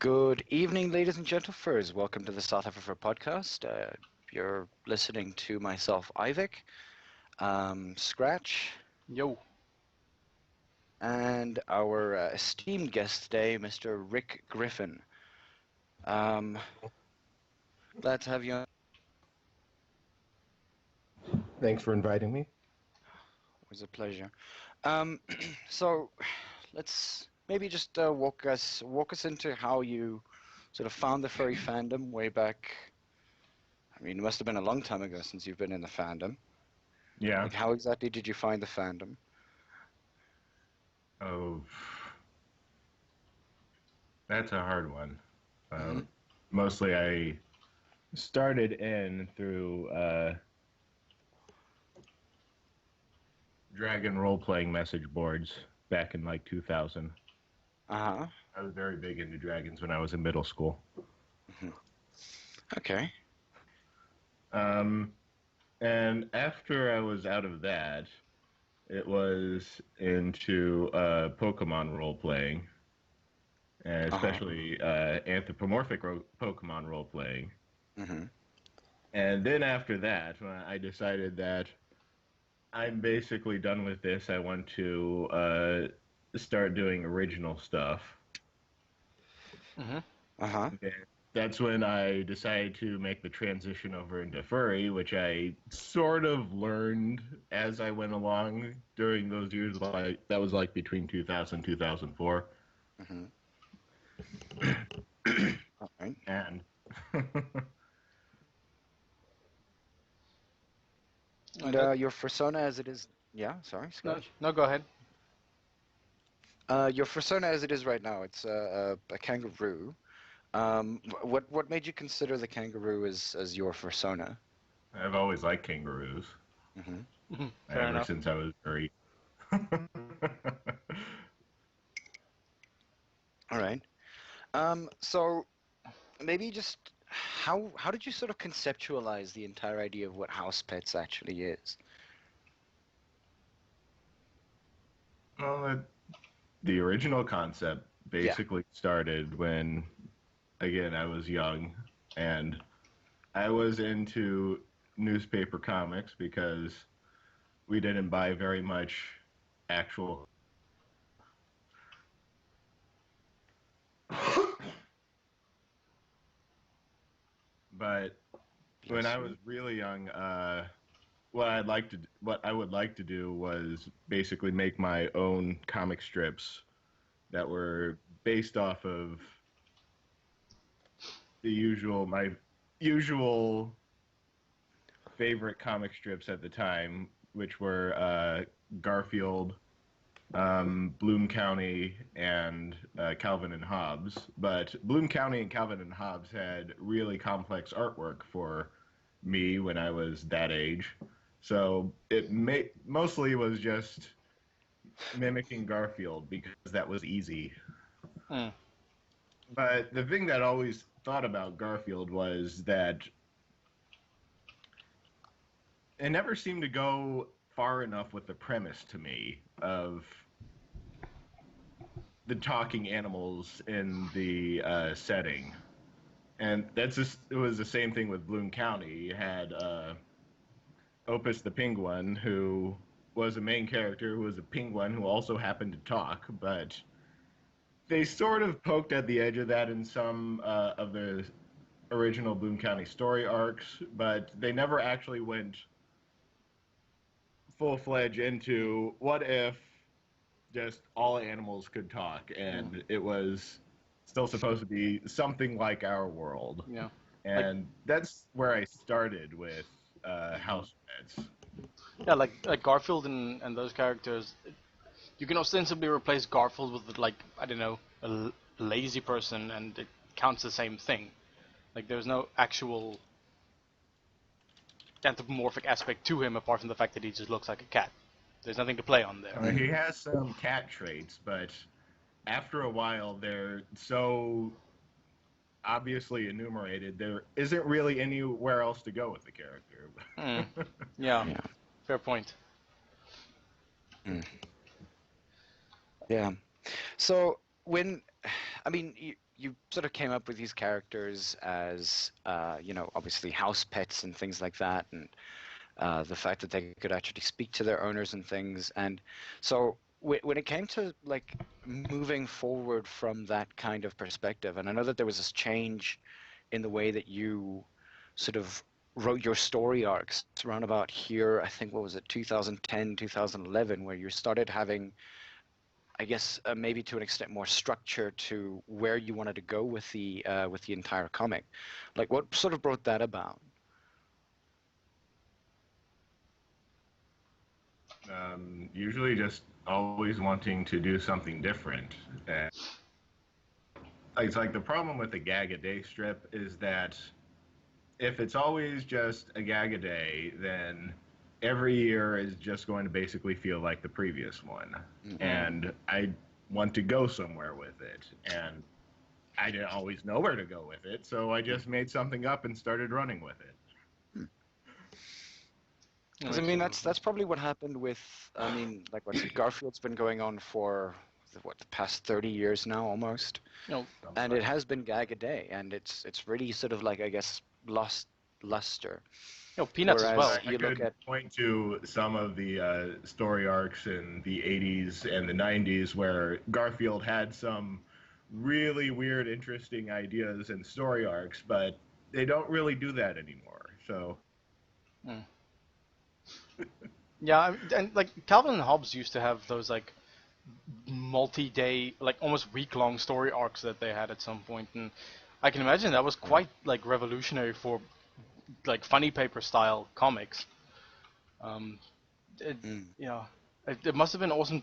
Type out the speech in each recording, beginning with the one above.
Good evening, ladies and gentlemen. Welcome to the south-afrifur podcast. You're listening to myself, Ivik, Scratch, Yo. and our esteemed guest today, Mr. Rick Griffin. Glad to have you on. Thanks for inviting me. It was a pleasure. So let's maybe just walk us into how you sort of found the furry fandom way back. I mean, it must have been a long time ago since you've been in the fandom. Yeah. Like, how exactly did you find the fandom? Oh, that's a hard one. Mm-hmm. Mostly I started in through Dragon role-playing message boards back in like 2000. Uh-huh. I was very big into dragons when I was in middle school. Mm-hmm. Okay. And after I was out of that, it was into Pokemon role-playing, and especially anthropomorphic Pokemon role-playing. Mm-hmm. And then after that, when I decided that I'm basically done with this, I want to start doing original stuff. Mm-hmm. Uh-huh. And that's when I decided to make the transition over into furry, which I sort of learned as I went along during those years. Like that was like between 2000 and 2004. Mm-hmm. All right. And And your persona as it is... Yeah, sorry, Scratch. No, go ahead. Your persona as it is right now, it's a kangaroo. What made you consider the kangaroo as your persona? I've always liked kangaroos Mm-hmm. Fair ever enough. since I was very. All right. So maybe just how did you sort of conceptualize the entire idea of what Housepets actually is? Well, the original concept Yeah. basically started when, again, I was young and I was into newspaper comics because we didn't buy very much actual. But when Bless I you. was really young, what I would like to do was basically make my own comic strips that were based off of my usual favorite comic strips at the time, which were Garfield, Bloom County, and Calvin and Hobbes. But Bloom County and Calvin and Hobbes had really complex artwork for me when I was that age. So it mostly was just mimicking Garfield because that was easy. Mm. But the thing that I always thought about Garfield was that it never seemed to go far enough with the premise to me of the talking animals in the setting. And it was the same thing with Bloom County. You had Opus the Penguin, who was a main character, who was a penguin who also happened to talk, but they sort of poked at the edge of that in some of the original Bloom County story arcs, but they never actually went full-fledged into what if just all animals could talk and it was still supposed to be something like our world. Yeah. Like And that's where I started with House Pets. yeah, like Garfield and those characters, you can ostensibly replace Garfield with like I don't know lazy person, and it counts the same thing. Like there's no actual anthropomorphic aspect to him apart from the fact that he just looks like a cat. There's nothing to play on there. He has some cat traits, but after a while, they're so obviously enumerated, there isn't really anywhere else to go with the character. Mm. Yeah, Yeah. fair point. Mm. Yeah. So I mean, you sort of came up with these characters as obviously house pets and things like that, and the fact that they could actually speak to their owners and things. And so when it came to like moving forward from that kind of perspective, and I know that there was this change in the way that you sort of wrote your story arcs around about here, I think, what was it, 2010, 2011, where you started having, I guess, maybe to an extent more structure to where you wanted to go with the entire comic. Like, what sort of brought that about? Usually just always wanting to do something different. And it's like the problem with the gag a day strip is that if it's always just a gag a day, then every year is just going to basically feel like the previous one. Mm-hmm. And I want to go somewhere with it. And I didn't always know where to go with it, so I just made something up and started running with it. Because I mean, that's probably what happened with, I mean, like what's it, Garfield's been going on for what, the past 30 years now almost, and it has been gag a day, and it's really sort of like, I guess, lost luster. Peanuts as well. I could point to some of the story arcs in the 80s and the 90s where Garfield had some really weird, interesting ideas and story arcs, but they don't really do that anymore. So. Yeah, and like Calvin and Hobbes used to have those like multi-day, like almost week-long story arcs that they had at some point, and I can imagine that was quite like revolutionary for like funny paper style comics. It must have been awesome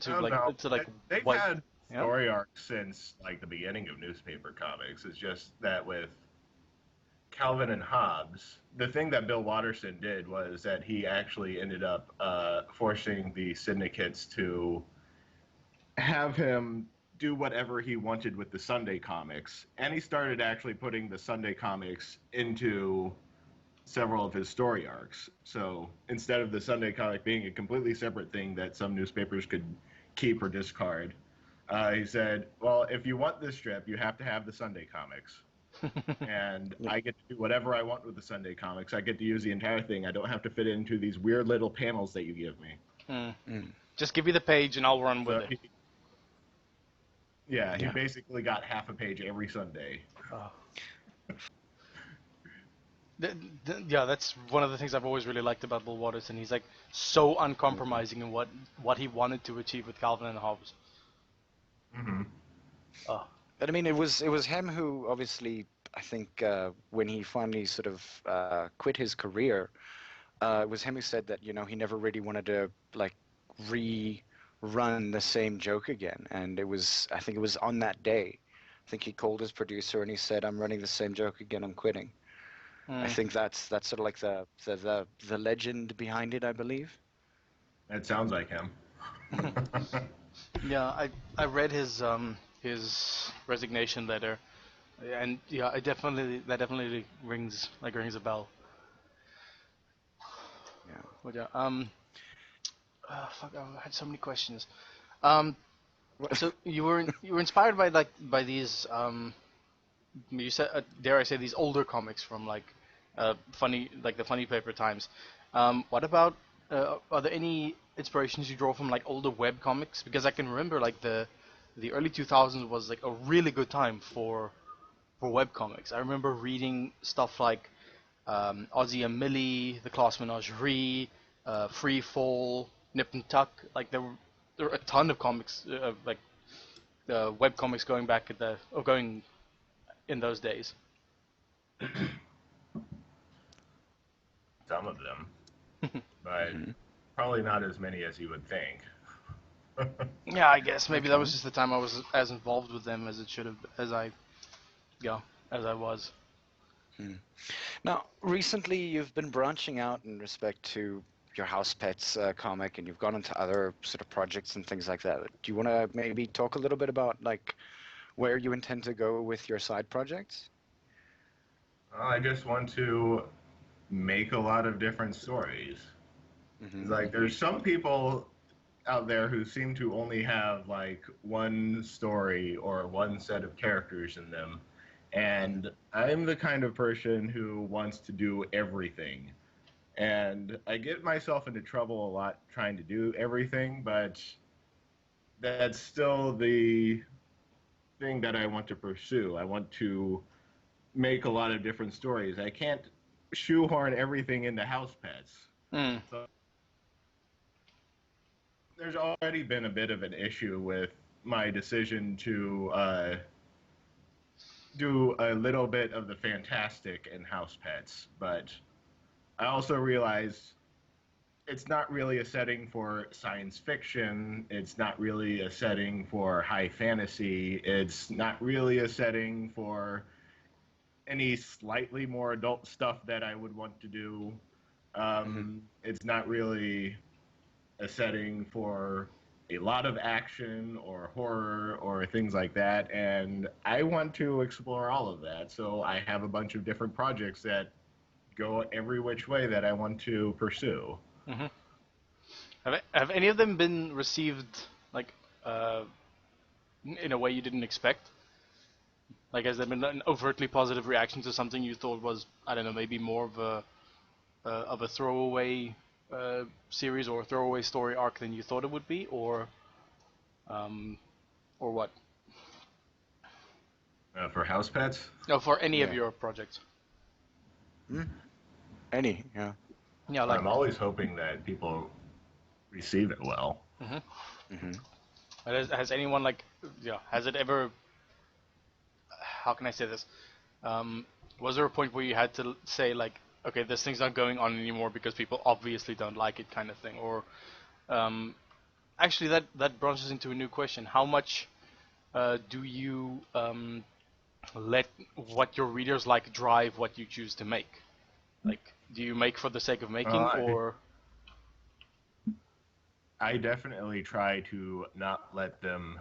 they've had story arcs since like the beginning of newspaper comics. It's just that with Calvin and Hobbes, the thing that Bill Watterson did was that he actually ended up forcing the syndicates to have him do whatever he wanted with the Sunday comics, and he started actually putting the Sunday comics into several of his story arcs. So instead of the Sunday comic being a completely separate thing that some newspapers could keep or discard, he said, well, if you want this strip, you have to have the Sunday comics. And I get to do whatever I want with the Sunday comics. I get to use the entire thing. I don't have to fit it into these weird little panels that you give me. Just give me the page and I'll run with it. He basically got half a page every Sunday. That's one of the things I've always really liked about Bill Watterson. He's like so uncompromising in what he wanted to achieve with Calvin and Hobbes. But I mean, it was him who obviously, I think, when he finally sort of quit his career, it was him who said that, you know, he never really wanted to like rerun the same joke again. And I think it was on that day, I think he called his producer and he said, "I'm running the same joke again. I'm quitting." I think that's sort of like the legend behind it, I believe. That sounds like him. Yeah, I read his resignation letter, and yeah, that definitely rings a bell. Yeah. But yeah, fuck, I had so many questions. So you were inspired by these you said, dare I say, these older comics from like the funny paper times. What about are there any inspirations you draw from like older web comics? Because I can remember like the early 2000s was like a really good time for web comics. I remember reading stuff like Ozzy and Millie, The Class Menagerie, Free Fall, Nip and Tuck. Like there were a ton of comics, web comics going in those days. Some of them, but probably not as many as you would think. Yeah, I guess maybe that was just the time I was as involved with them as it should have, as I was. Now, recently you've been branching out in respect to your Housepets comic, and you've gone into other sort of projects and things like that. Do you want to maybe talk a little bit about like where you intend to go with your side projects? I just want to make a lot of different stories. Like there's some people, out there who seem to only have like one story or one set of characters in them. And I'm the kind of person who wants to do everything. And I get myself into trouble a lot trying to do everything, but that's still the thing that I want to pursue. I want to make a lot of different stories. I can't shoehorn everything into House Pets. Mm. So there's already been a bit of an issue with my decision to do a little bit of the fantastic in House Pets, but I also realize it's not really a setting for science fiction. It's not really a setting for high fantasy. It's not really a setting for any slightly more adult stuff that I would want to do. It's not really a setting for a lot of action or horror or things like that. And I want to explore all of that. So I have a bunch of different projects that go every which way that I want to pursue. Hmm. Have any of them been received like uh, in a way you didn't expect? Like, has there been an overtly positive reaction to something you thought was, I don't know, maybe more of a throwaway series or a throwaway story arc than you thought it would be, um, or what? For House Pets? No, for any of Yeah. your projects. Any, yeah. Yeah, like. I'm always hoping that people receive it well. Hmm. Has anyone like, yeah, has it ever? How can I say this? Was there a point where you had to say like, okay, this thing's not going on anymore because people obviously don't like it, kind of thing, or actually that branches into a new question: how much do you let what your readers like drive what you choose to make? Like, do you make for the sake of making, I, or? I definitely try to not let them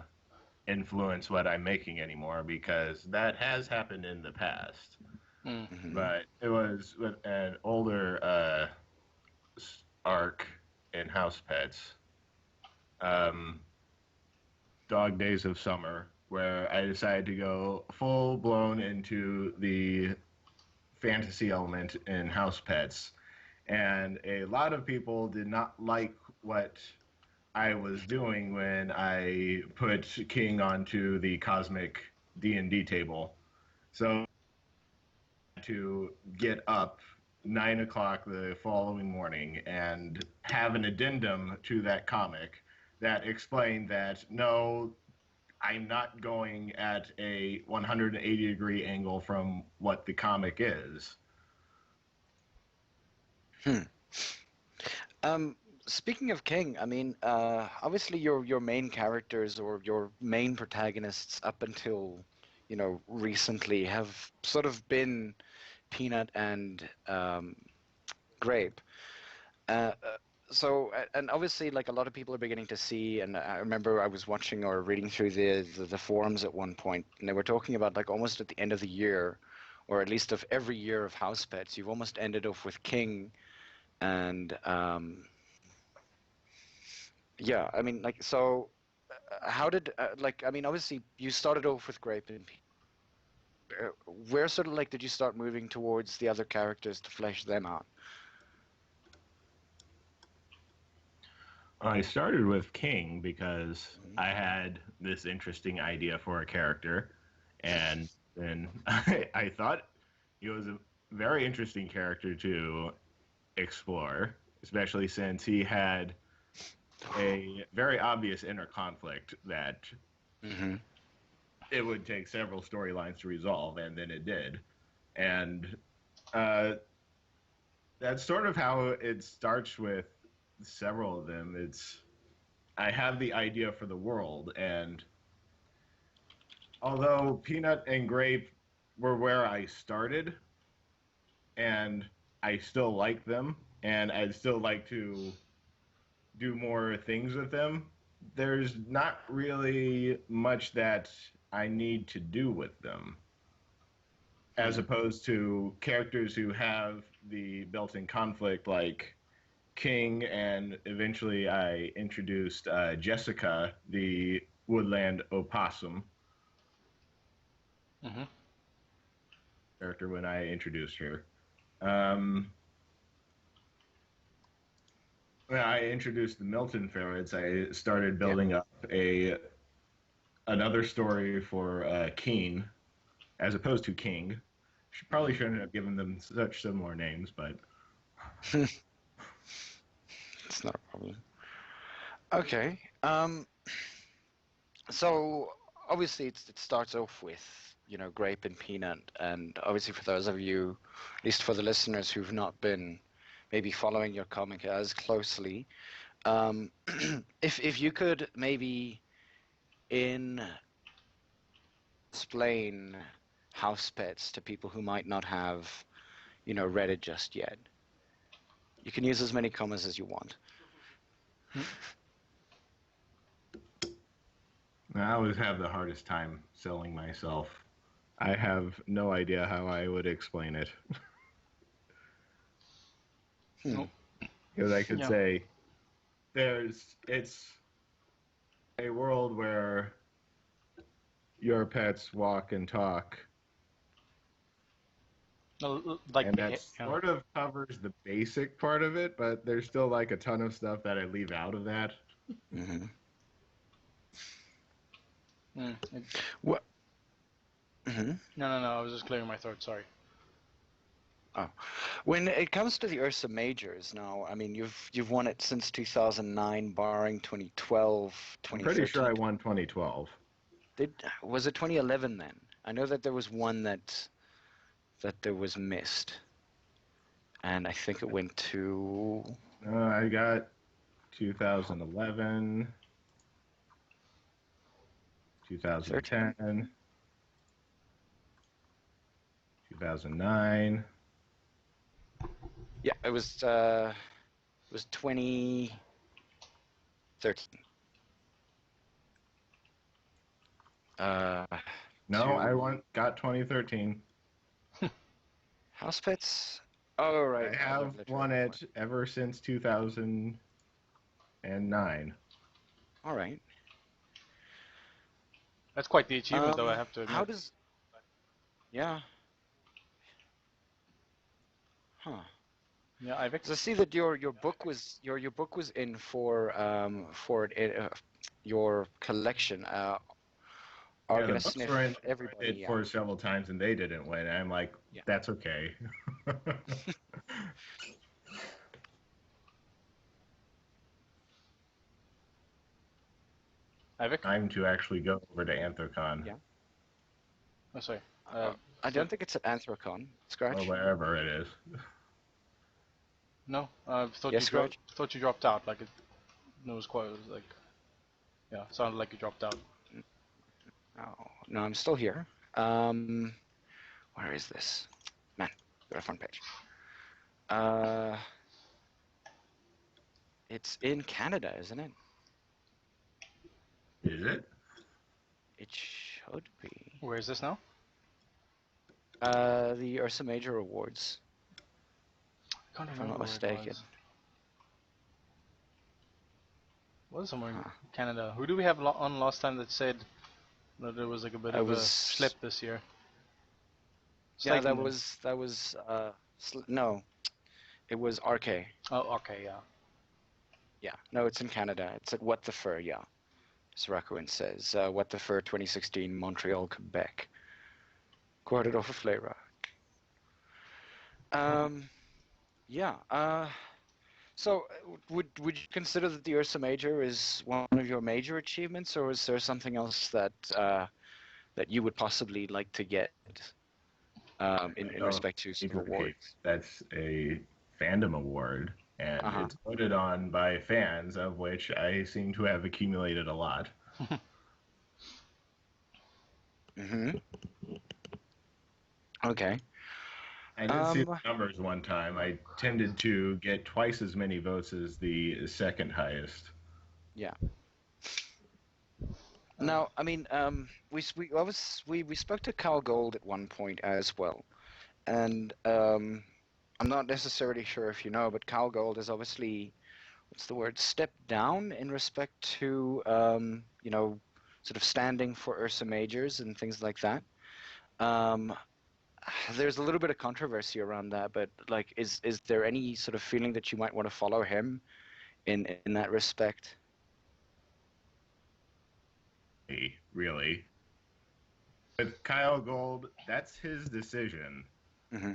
influence what I'm making anymore because that has happened in the past. Mm. Hmm. But it was with an older arc in House Pets, um, Dog Days of Summer, where I decided to go full blown into the fantasy element in House Pets. And a lot of people did not like what I was doing when I put King onto the cosmic D&D table. So to get up 9 o'clock the following morning and have an addendum to that comic that explained that no, I'm not going at a 180-degree angle from what the comic is. Hmm. Speaking of King, I mean, obviously your main characters or your main protagonists up until, recently have sort of been Peanut and Grape. Uh, uh, and obviously, like a lot of people are beginning to see, and I remember I was watching or reading through the forums at one point, and they were talking about like almost at the end of the year, or at least of every year of House Pets, you've almost ended off with King and yeah, I mean, like, so how did like, I mean, obviously you started off with Grape and where sort of like did you start moving towards the other characters to flesh them out? I started with King because I had this interesting idea for a character, and then I thought he was a very interesting character to explore, especially since he had a very obvious inner conflict that Mm-hmm. it would take several storylines to resolve, and then it did. And uh, that's sort of how it starts with several of them. It's I have the idea for the world, and although Peanut and Grape were where I started, and I still like them, and I'd still like to do more things with them, there's not really much that I need to do with them, as opposed to characters who have the built-in conflict like King, and eventually I introduced Jessica, the woodland opossum Mm-hmm. character when I introduced her. Um, when I introduced the Milton ferrets, I started Yeah. building up another story for Keen, as opposed to King. Probably shouldn't have given them such similar names, but It's not a problem. Okay. So obviously it starts off with, grape and peanut, and obviously for those of you, at least for the listeners who've not been maybe following your comic as closely, um, if you could maybe in explain house pets to people who might not have, read it just yet. You can use as many commas as you want. I always have the hardest time selling myself. I have no idea how I would explain it. Hmm. Oh, Because I could yeah. say it's a world where your pets walk and talk, Like and that sort of covers the basic part of it, but there's still like a ton of stuff that I leave out of that. Mm-hmm. Mm, What? Mm-hmm. no. I was just clearing my throat. Sorry. Oh. When it comes to the Ursa Majors, now, I mean, you've won it since 2009, barring 2012, I'm pretty sure 2013. I won 2012. Was it 2011 then? I know that there was one that there was missed, and I think it went to I got 2011, 13. 2010, 2009. Yeah, it was 2013. Uh, No, I to got 2013. House Pets. Oh right, I Love have Literary won Award. it ever since 2009. All right. That's quite the achievement, though, I have to How admit. does? Yeah. Huh. Yeah, Ivik. 'Cause I see that your book was your book was in for your collection. Are Yeah, the gonna books sniff were in everybody. it Yeah. for several times and they didn't win. I'm like, Yeah. that's okay. Ivik. Time to actually go over to Anthrocon Yeah. Oh, sorry. Uh, I So don't think it's at Anthrocon. or Scratch. wherever it is. no, I Yes, Scratch. thought you dropped out. Like it was quite. It was like yeah, sounded like you dropped out. No, I'm still here. Where is this? Man, go to front page. Uh, it's in Canada, isn't it? Is it? It should be. Where is this now? The Ursa Major Awards, I can't if I'm not remember where it mistaken. was. Was somewhere in Huh. Canada. Who do we have on last time that said that there was like a bit It of a was slip this year? yeah, Slayton then. that was no, it was RK. Oh, okay, yeah. Yeah, no, it's in Canada. It's at What the Fur. Yeah, as Rakuin says, What the Fur 2016, Montreal, Quebec. Quoted off of Flavor. Yeah. So would you consider that the Ursa Major is one of your major achievements, or is there something else that you would possibly like to get in Oh, respect to sort of major achievement. awards? That's a fandom award, and Uh-huh. it's voted on by fans, of which I seem to have accumulated a lot. Mm-hmm. Okay. I did see the Um, numbers one time. I tended to get twice as many votes as the second highest. yeah. Now, I mean, we spoke to Carl Gold at one point as well, and I'm not necessarily sure if you know, but Kyle Gold is obviously, what's the word, stepped down in respect to, sort of standing for Ursa Majors and things like that. Um, there's a little bit of controversy around that, but like, is there any sort of feeling that you might want to follow him in that respect? Really. With Kyle Gold, that's his decision. Hmm.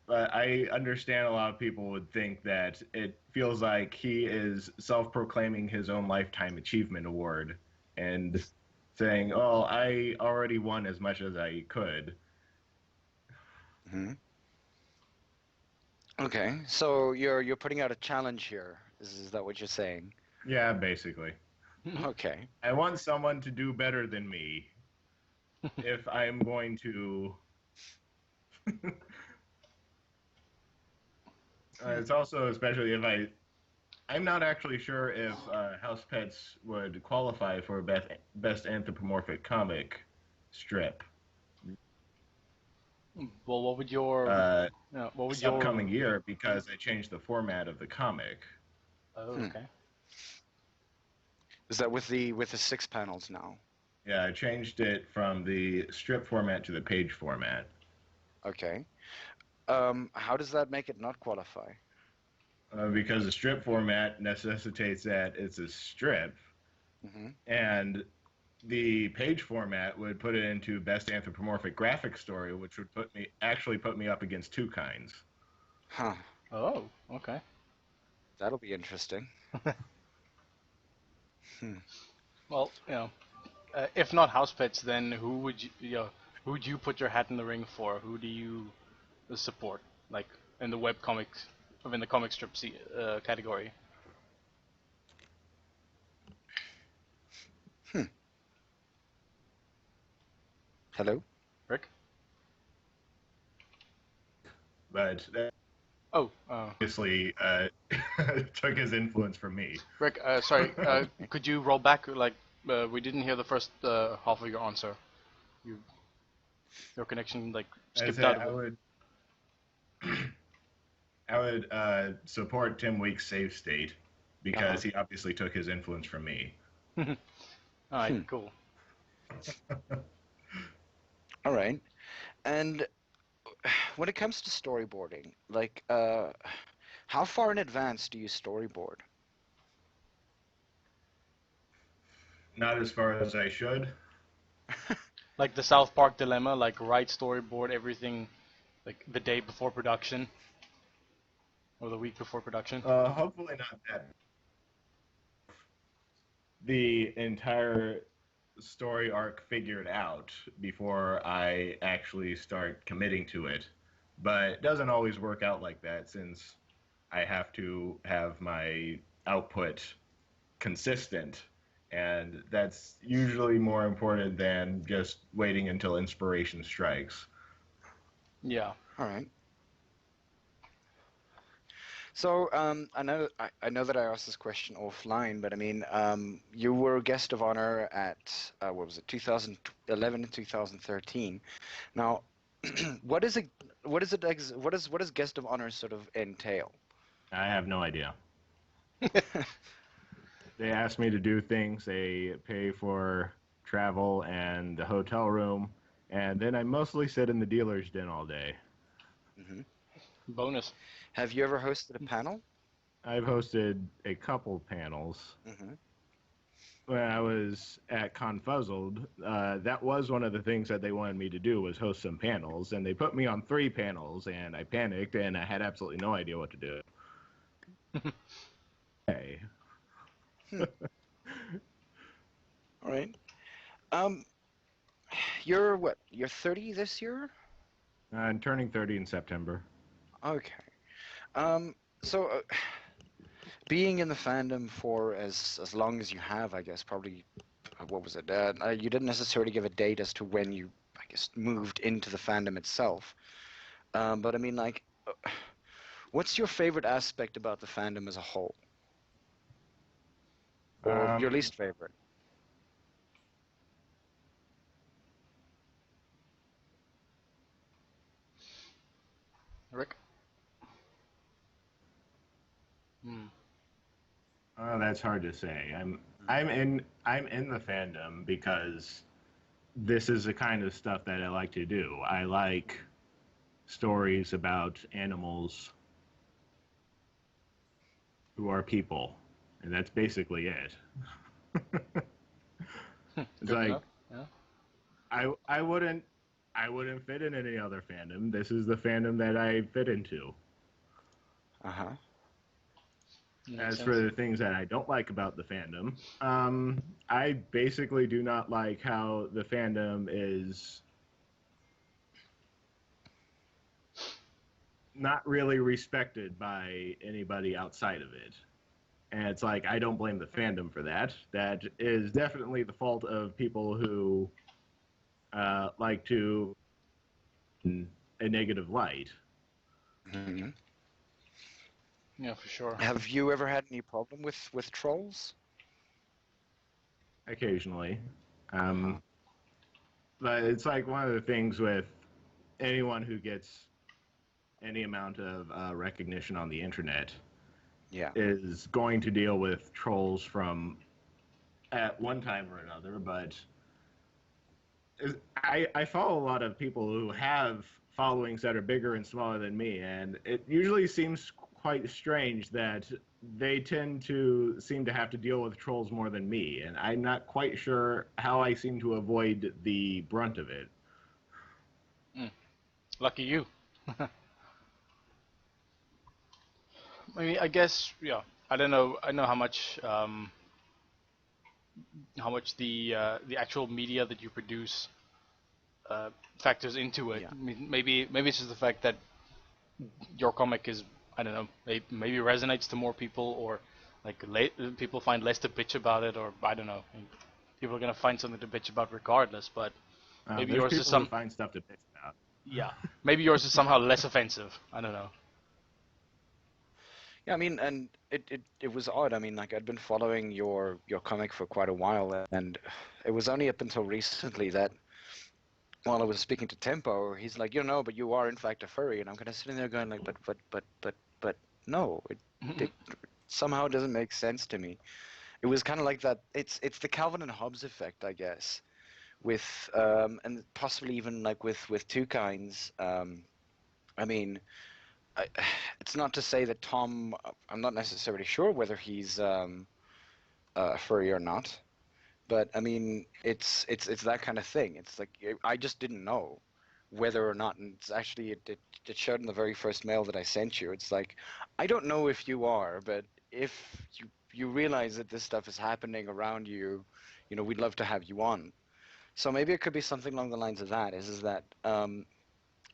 But I understand a lot of people would think that it feels like he is self-proclaiming his own lifetime achievement award and saying, "Oh, I already won as much as I could." Hmm. Okay, so you're putting out a challenge here. Is that what you're saying? Yeah, basically. Okay. I want someone to do better than me if I'm going to. It's also especially if I'm not actually sure if House Pets would qualify for best anthropomorphic comic strip Well, what would your what would this your upcoming year because I changed the format of the comic. oh, Hmm. okay. Is that with the 6 panels now? Yeah, I changed it from the strip format to the page format Okay. How does that make it not qualify? because the strip format necessitates that it's a strip, Hmm. and the page format would put it into best anthropomorphic graphic story, which would put me up against two kinds. Huh. Oh, okay. That'll be interesting. Hmm. Well, if not house pets, then who would you put your hat in the ring for? Who do you support, like in the web comics, or in the comic strip category? Hmm. Hello? Rick? But that Oh, obviously took his influence from me. Rick. Sorry. Could you roll back? Like, we didn't hear the first half of your answer. You, your connection like I skipped say out of I would support Tim Week's save state Uh-huh. because he obviously took his influence from me. it. All right. Hmm. Cool. All right. And when it comes to storyboarding, like, how far in advance do you storyboard? Not as far as I should. Like the South Park dilemma, like write storyboard everything, like the day before production or the week before production. Hopefully not that. The entire story arc figured out before I actually start committing to it. But it doesn't always work out like that since I have to have my output consistent. And that's usually more important than just waiting until inspiration strikes. Yeah. All right. So, I know that I asked this question offline, but I mean, you were a guest of honor at what was it, 2011 and 2013. Now, what is it? What does guest of honor sort of entail? I have no idea. They ask me to do things, they pay for travel and the hotel room, and then I mostly sit in the dealer's den all day. Hmm. Bonus. Have you ever hosted a panel? I've hosted a couple panels. Hmm. When I was at Confuzzled, that was one of the things that they wanted me to do was host some panels, and they put me on 3 panels, and I panicked, and I had absolutely no idea what to do. Hey. Hmm. All right. Um, you're what? You're 30 this year? I'm turning 30 in September. Okay. Um, so being in the fandom for as long as you have, I guess, probably what was it? You didn't necessarily give a date as to when you, I guess, moved into the fandom itself. But I mean, like, what's your favorite aspect about the fandom as a whole, or your Um, least favorite? Rick. that's hard to say. I'm in the fandom because this is the kind of stuff that I like to do. I like stories about animals who are people, and that's basically it. It's Good like enough. Yeah. I wouldn't fit in any other fandom. This is the fandom that I fit into. Uh-huh. Makes As sense. for the things that I don't like about the fandom, I basically do not like how the fandom is not really respected by anybody outside of it. And it's like, I don't blame the fandom for that. That is definitely the fault of people who like to in a negative light. Hmm. Yeah, for sure. Have you ever had any problem with trolls? Occasionally. Uh-huh. But it's like one of the things with anyone who gets any amount of recognition on the internet Yeah. is going to deal with trolls from at one time or another. But I follow a lot of people who have followings that are bigger and smaller than me, and it usually seems quite strange that they tend to seem to have to deal with trolls more than me, and I'm not quite sure how I seem to avoid the brunt of it. Mm. Lucky you. I mean, I guess, yeah. I don't know. I know how much the actual media that you produce factors into it. Yeah. I mean, maybe it's just the fact that your comic is, I don't know, maybe resonates to more people, or like people find less to bitch about it, or I don't know. I mean, people are gonna find something to bitch about regardless, but maybe There's yours is people who some, find stuff to bitch about. yeah, maybe yours is somehow less offensive. I don't know. Yeah, I mean, and it was odd. I mean, like I'd been following your comic for quite a while, and it was only up until recently that while I was speaking to Tempo, he's like, you know, but you are in fact a furry, and I'm kind of sitting there going like, but no, it somehow doesn't make sense to me. It was kind of like that. It's the Calvin and Hobbes effect, I guess, with and possibly even like with two kinds. I mean, I, it's not to say that Tom. I'm not necessarily sure whether he's a furry or not, but I mean, it's that kind of thing. It's like I just didn't know whether or not, and it's actually it showed in the very first mail that I sent you. It's like I don't know if you are, but if you realize that this stuff is happening around you, you know, we'd love to have you on. So maybe it could be something along the lines of that. Is that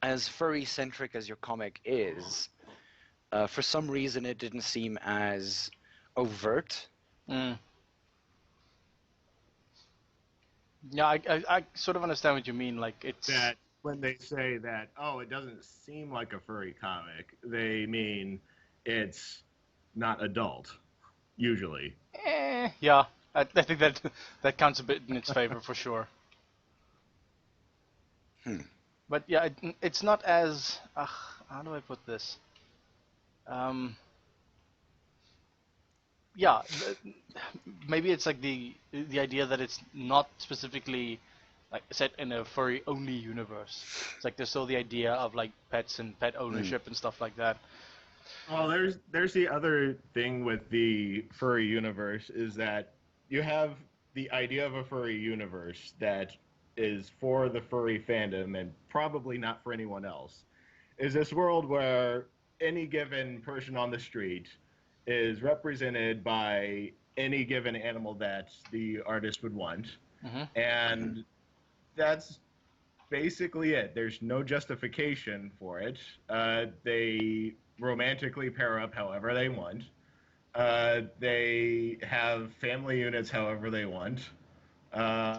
as furry centric as your comic is, for some reason it didn't seem as overt. Mm. Yeah, I sort of understand what you mean. Like it's, That when they say that, oh, it doesn't seem like a furry comic, they mean it's not adult, usually. yeah. I think that that counts a bit in its favor for sure. Hmm. But yeah, it's not as how do I put this? Um, yeah, maybe it's like the idea that it's not specifically like set in a furry only universe. It's like there's still the idea of like pets and pet Hmm. ownership and stuff like that. Well, there's the other thing with the furry universe is that you have the idea of a furry universe that is for the furry fandom and probably not for anyone else. Is this world where any given person on the street is represented by any given animal that the artist would want, Hmm. Hmm. and that's basically it. There's no justification for it. They romantically pair up however they want. They have family units however they want. Uh,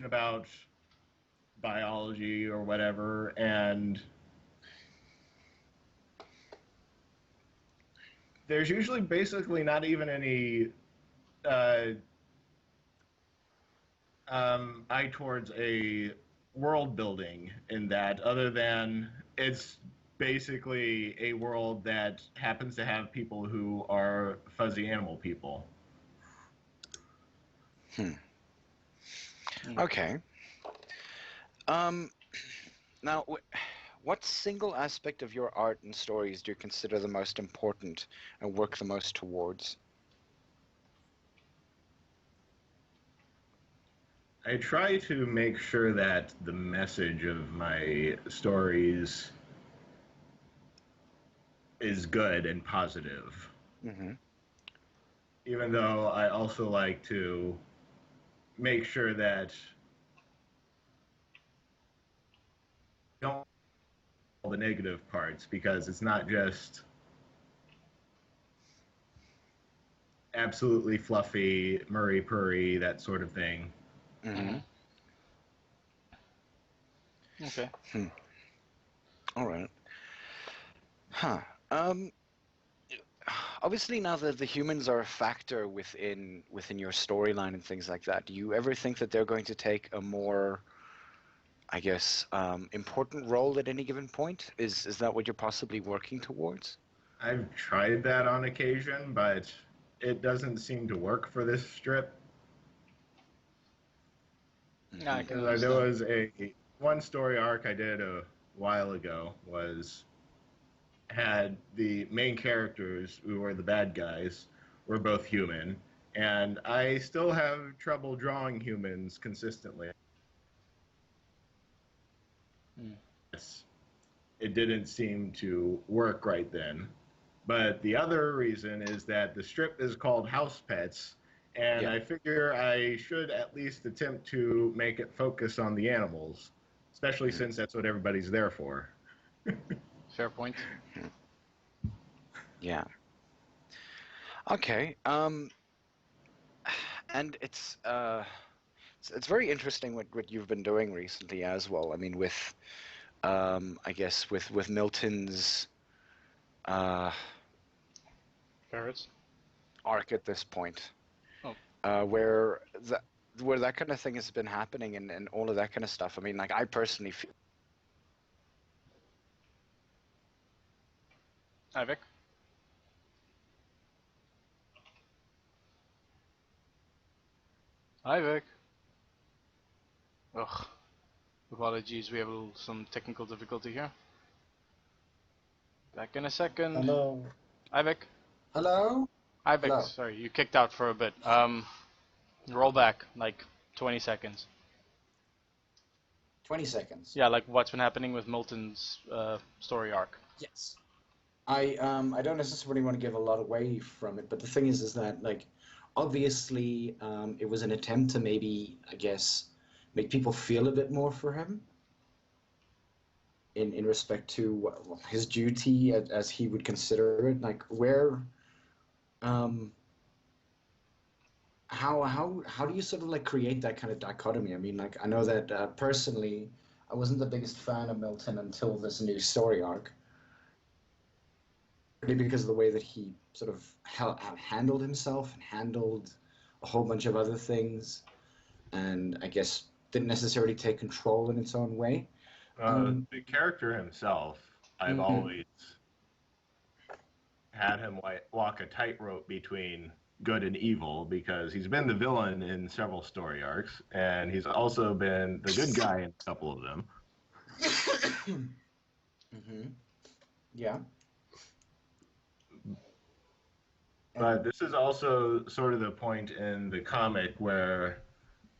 about biology or whatever, and there's usually basically not even any uh, eye towards a world building in that, other than it's basically a world that happens to have people who are fuzzy animal people. Okay. Um, now, what single aspect of your art and stories do you consider the most important and work the most towards? I try to make sure that the message of my stories is good and positive. Mm-hmm. Even though I also like to make sure that don't all the negative parts, because it's not just absolutely fluffy, Murray Purry, that sort of thing. Mm-hmm. Okay. All right. Huh. Um, Obviously now that the humans are a factor within your storyline and things like that, do you ever think that they're going to take a more, I guess, important role at any given point? Is that what you're possibly working towards? I've tried that on occasion, but it doesn't seem to work for this strip. Yeah, I can There understand. was a one story arc I did a while ago was had the main characters who were the bad guys were both human, and I still have trouble drawing humans consistently. Mm. It didn't seem to work right then. But the other reason is that the strip is called Housepets, and Yeah. I figure I should at least attempt to make it focus on the animals, especially Mm. since that's what everybody's there for. Fair point. Yeah. Okay. And it's very interesting what you've been doing recently as well. I mean, with I guess with Milton's uh Ferrets. arc at this point, Oh, where that kind of thing has been happening and all of that kind of stuff. I mean, like I personally feel. hi Vic. Hi Vic. Ugh. Apologies, we have some technical difficulty here. Back in a second. Hello. Hi Vic. Hello? Hi Vic. Hello. Sorry, you kicked out for a bit. Roll back like 20 seconds. 20 seconds. Yeah, like what's been happening with Milton's story arc. Yes. I don't necessarily want to give a lot away from it, but the thing is that like obviously it was an attempt to maybe, I guess, make people feel a bit more for him in respect to his duty as he would consider it, like where um how do you sort of like create that kind of dichotomy? I mean, like I know that personally, I wasn't the biggest fan of Milton until this new story arc, because of the way that he sort of handled himself and handled a whole bunch of other things, and I guess didn't necessarily take control in its own way. The character himself, I've Mhm. always had him walk a tightrope between good and evil because he's been the villain in several story arcs, and he's also been the good guy in a couple of them. Mm-hmm. Yeah. But this is also sort of the point in the comic where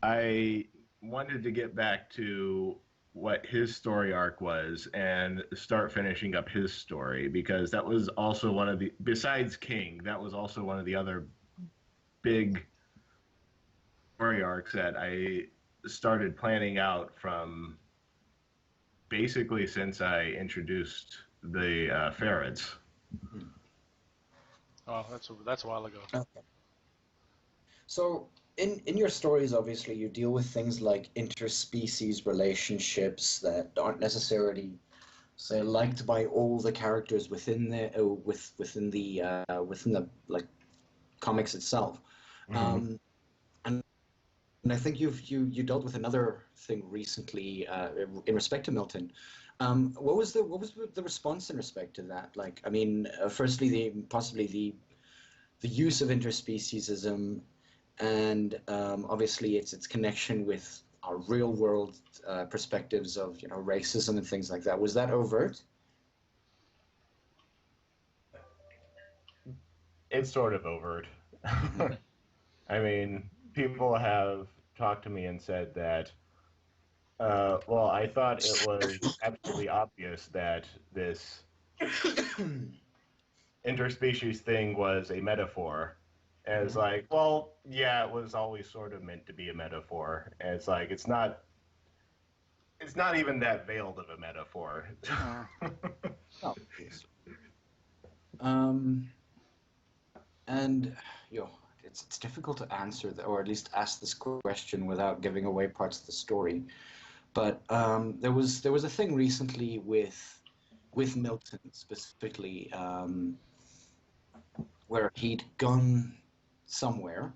I wanted to get back to what his story arc was and start finishing up his story, because that was also one of the, besides King, that was also one of the other big story arcs that I started planning out from basically since I introduced the ferrets. Oh, that's a while ago. Okay. So in your stories, obviously, you deal with things like interspecies relationships that aren't necessarily, say, liked by all the characters within the like comics itself. Mm-hmm. Um, and I think you dealt with another thing recently in respect to Milton, What was the response in respect to that? Like, I mean, firstly, possibly the use of interspeciesism, and obviously its connection with our real world perspectives of racism and things like that. Was that overt? It's sort of overt. Mhm. I mean, people have talked to me and said that, well, I thought it was absolutely obvious that this interspecies thing was a metaphor. And it's like, well, yeah, it was always sort of meant to be a metaphor. And it's like, it's not even that veiled of a metaphor. Uh, Oh, yes. Um, and it's difficult to answer or at least ask this question without giving away parts of the story. But there was a thing recently with Milton specifically, where he'd gone somewhere.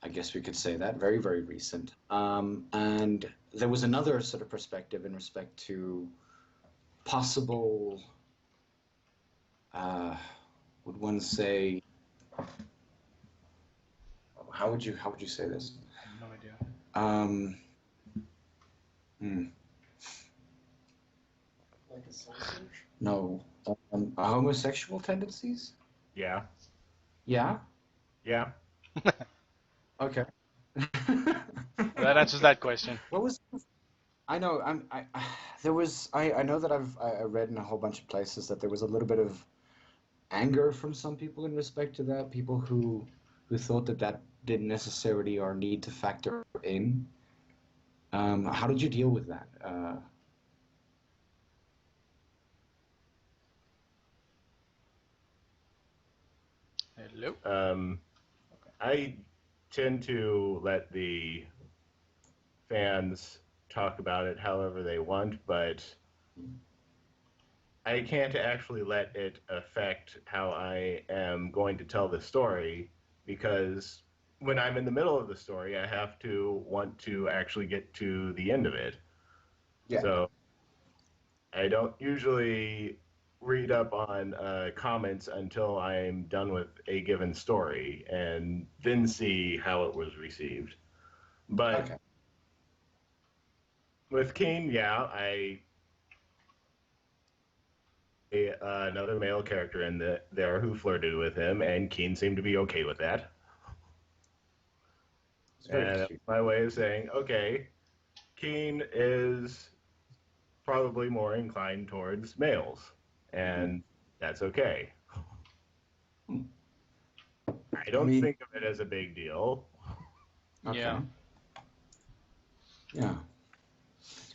I guess we could say that very, very recent. And there was another sort of perspective in respect to possible. Uh, would one say? How would you say this? No idea. Um, hmm, Like a soul search? no, homosexual tendencies? Yeah, Yeah. yeah. Okay. That answers that question. What was? I know. There was. I know that I read in a whole bunch of places that there was a little bit of anger from some people in respect to that. People who thought that didn't necessarily or need to factor in. How did you deal with that? Hello. I tend to let the fans talk about it however they want, but I can't actually let it affect how I am going to tell the story because when I'm in the middle of the story, I have to want to actually get to the end of it. Yeah. So I don't usually read up on comments until I'm done with a given story and then see how it was received. But Okay. with Kane, yeah, another male character in there who flirted with him, and Keen seemed to be okay with that. It's very And cute. my way of saying, okay, Keen is probably more inclined towards males, Mhm. and that's okay. Hmm. I I don't mean, think of it as a big deal. okay. Yeah. Yeah.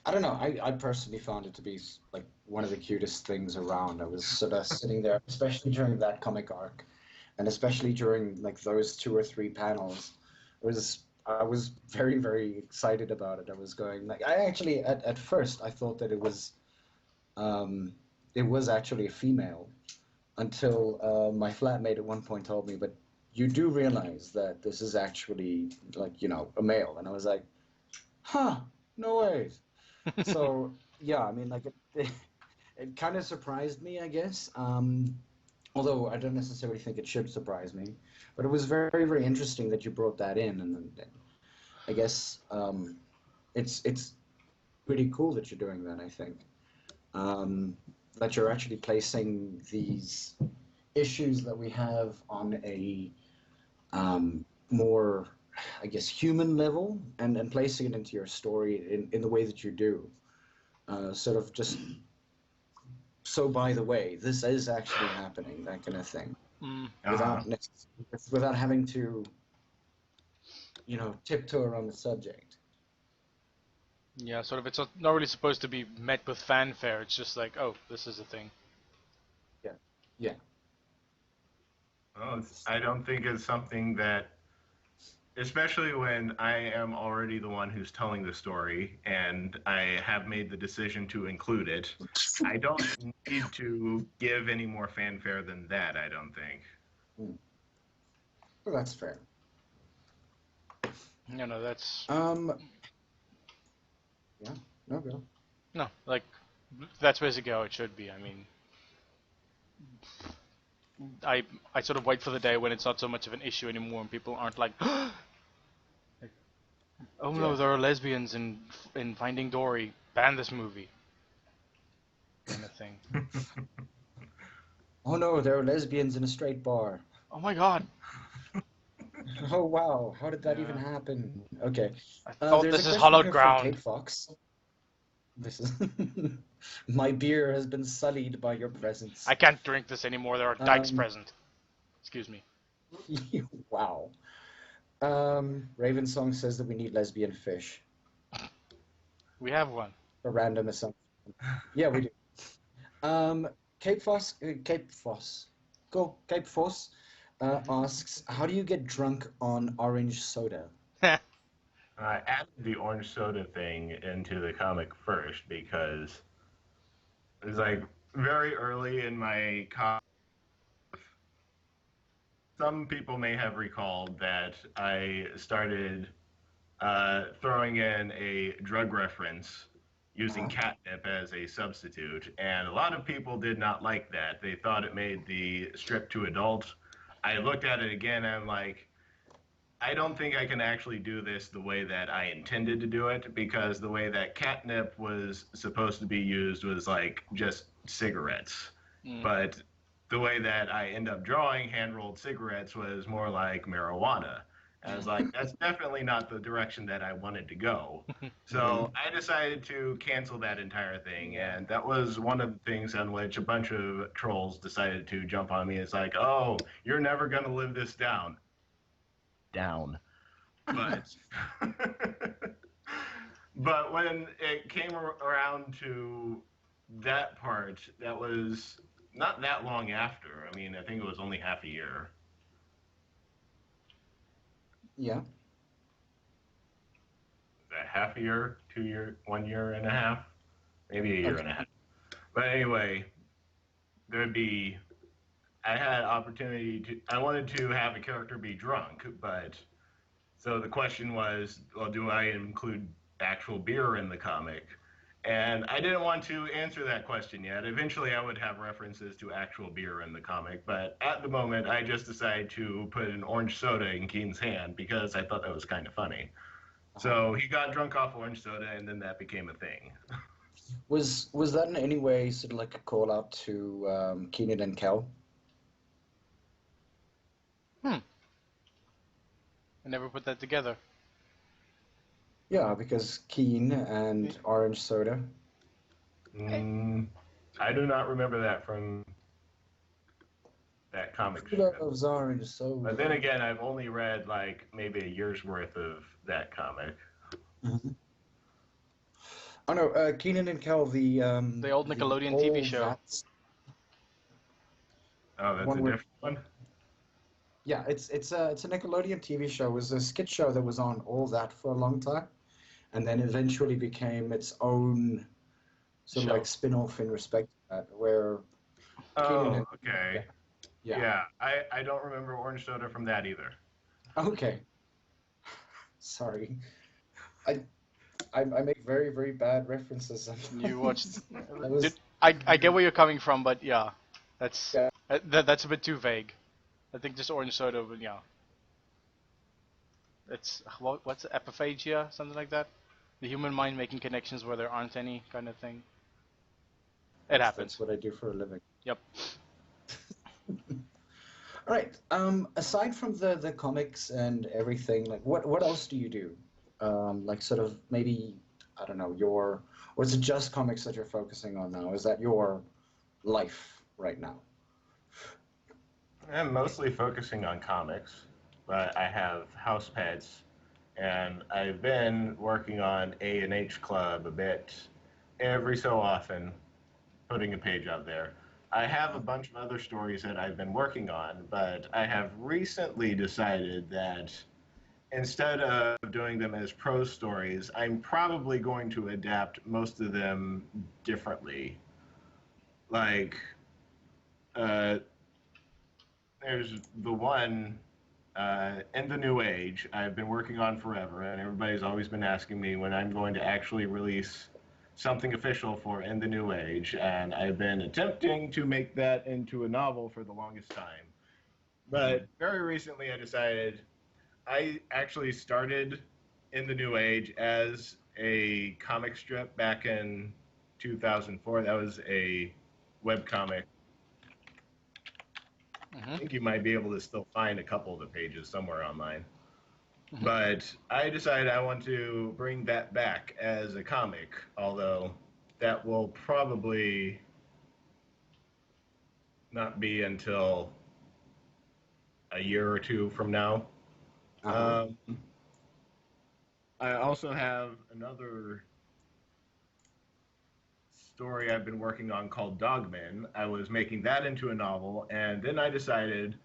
I don't know. I personally found it to be like one of the cutest things around. I was sort of sitting there, especially during that comic arc, and especially during like those two or three panels. I was very, very excited about it. I was going like I actually at first I thought that um it was actually a female until my flatmate at one point told me, but you do realize that this is actually like a male, and I was like, huh, no ways. So yeah, I mean, like it kind of surprised me, I guess. Although I don't necessarily think it should surprise me, but it was very, very interesting that you brought that in, and then I guess it's pretty cool that you're doing that. I think that you're actually placing these issues that we have on a more, I guess, human level, and placing it into your story in the way that you do. Sort of just so by the way, this is actually happening, that kind of thing, Mm. Uh, without having to, tiptoe around the subject. Yeah, sort of. It's not really supposed to be met with fanfare. It's just like, oh, this is a thing. Yeah, yeah, well, I don't think it's something that, especially when I am already the one who's telling the story and I have made the decision to include it, I don't need to give any more fanfare than that, I don't think. mm. Well, that's fair. You know, that's Um, yeah, no, go. no like That's basically how it should be. I mean, I sort of wait for the day when it's not so much of an issue anymore, and people aren't like, oh no, Yeah. there are lesbians in Finding Dory. Ban this movie. Kind of thing. Oh no, there are lesbians in a straight bar. Oh my god. Oh wow, how did that even Yeah. happen? Okay. I thought There's a this is question hallowed here from ground. Kate Fox. This is my beer has been sullied by your presence. I can't drink this anymore. There are dykes Um, present. Excuse me. wow. Raven Song says that we need lesbian fish. We have one. A random assumption. Yeah, we do. Cape Foss, Cape Foss asks, how do you get drunk on orange soda? I added the orange soda thing into the comic first because it was like very early in my comic. Some people may have recalled that I started throwing in a drug reference using catnip as a substitute, and a lot of people did not like that. They thought it made the strip too adult. I looked at it again, and I'm like, I don't think I can actually do this the way that I intended to do it, because the way that catnip was supposed to be used was like just cigarettes. Mm. But the way that I end up drawing hand rolled cigarettes was more like marijuana. And I was like, that's definitely not the direction that I wanted to go. So I decided to cancel that entire thing. And that was one of the things on which a bunch of trolls decided to jump on me. It's like, oh, you're never going to live this down. Down. But but when it came around to that part, that was not that long after. I mean, I think it was only half a year. Yeah. That half a year, 2 year, 1 year and a half, maybe a year and a half. But anyway, there'd be. I had opportunity to. I wanted to have a character be drunk, but so the question was, well, do I include actual beer in the comic? And I didn't want to answer that question yet. Eventually, I would have references to actual beer in the comic, but at the moment, I just decided to put an orange soda in Keen's hand because I thought that was kind of funny. So he got drunk off orange soda, and then that became a thing. Was that in any way sort of like a call out to Keenan and Kel? I never put that together. Yeah, because Keen and orange soda. I do not remember that from that comic Who strip. loves orange soda? But then again, I've only read like maybe a year's worth of that comic. Oh no, Keenan and Kel, the old Nickelodeon TV all show. That's, Oh, that's One a with- different one? yeah, it's a Nickelodeon TV show. It was a skit show that was on All That for a long time, and then eventually became its own sort Show. of like spin-off in respect to that, where Oh, Keenan and- okay. yeah. Yeah, I don't remember orange soda from that either. Okay. Sorry. I make very, very bad references. You watched. That was- Did, I get where you're coming from, but yeah, that's Yeah. that's a bit too vague. I think just orange soda, but yeah. It's what's epiphagia, something like that. The human mind making connections where there aren't any, kind of thing. It happens. That's what I do for a living. Yep. All right. Aside from the comics and everything, like what else do you do? Like sort of maybe I don't know or is it just comics that you're focusing on now? Is that your life right now? I'm mostly focusing on comics, but I have Housepets, and I've been working on A&H Club a bit every so often, putting a page out there. I have a bunch of other stories that I've been working on, but I have recently decided that instead of doing them as prose stories, I'm probably going to adapt most of them differently. Like, there's the one in the New Age I've been working on forever, and everybody's always been asking me when I'm going to actually release something official for In the New Age, and I've been attempting to make that into a novel for the longest time. But very recently I decided I actually started In the New Age as a comic strip back in 2004. That was a webcomic. I think you might be able to still find a couple of the pages somewhere online. But I decided I want to bring that back as a comic, although that will probably not be until a year or two from now. Uh-huh. I also have another story I've been working on called Dogman. I was making that into a novel, and then I decided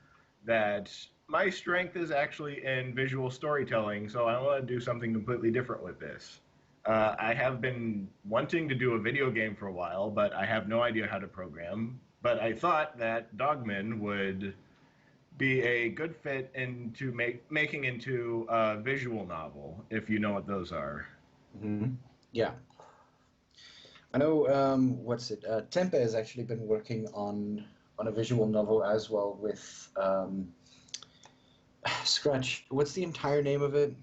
that my strength is actually in visual storytelling, so I want to do something completely different with this. I have been wanting to do a video game for a while, but I have no idea how to program. But I thought that Dogman would be a good fit into making into a visual novel, if you know what those are. Mm-hmm. Yeah. I know, what's it? Tempe has actually been working on a visual novel as well with Scratch. What's the entire name of it?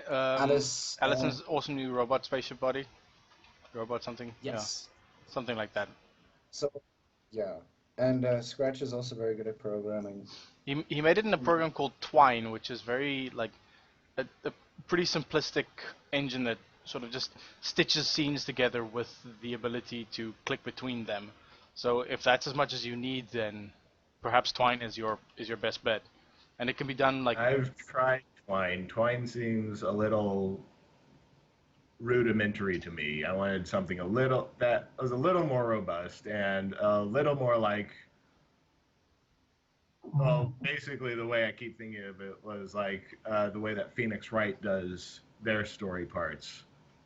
Alice. Allison's awesome new robot spaceship body. Robot something. Yes. Yeah. Something like that. So, yeah. And Scratch is also very good at programming. He made it in a program called Twine, which is very like a pretty simplistic engine that sort of just stitches scenes together with the ability to click between them. So if that's as much as you need, then perhaps Twine is your best bet, and it can be done like. I've tried Twine. Twine seems a little rudimentary to me. I wanted something that was a little more robust and a little more like, well, basically the way I keep thinking of it was like the way that Phoenix Wright does their story parts.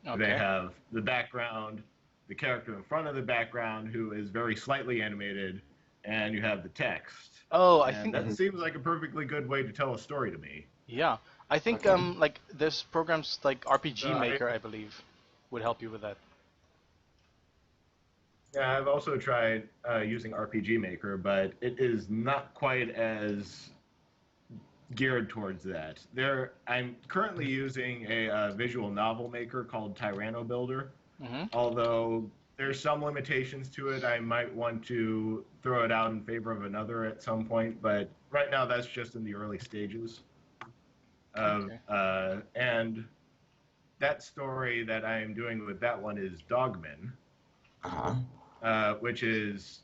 Okay. They have the background, the character in front of the background who is very slightly animated, and you have the text. Oh, I And think that seems like a perfectly good way to tell a story to me. yeah. I think like there's programs like RPG Maker, I believe, would help you with that. Yeah, I've also tried using RPG Maker, but it is not quite as geared towards that. I'm currently using a visual novel maker called Tyranno Builder, although there's some limitations to it. I might want to throw it out in favor of another at some point, but right now that's just in the early stages. And that story that I am doing with that one is Dogman, which is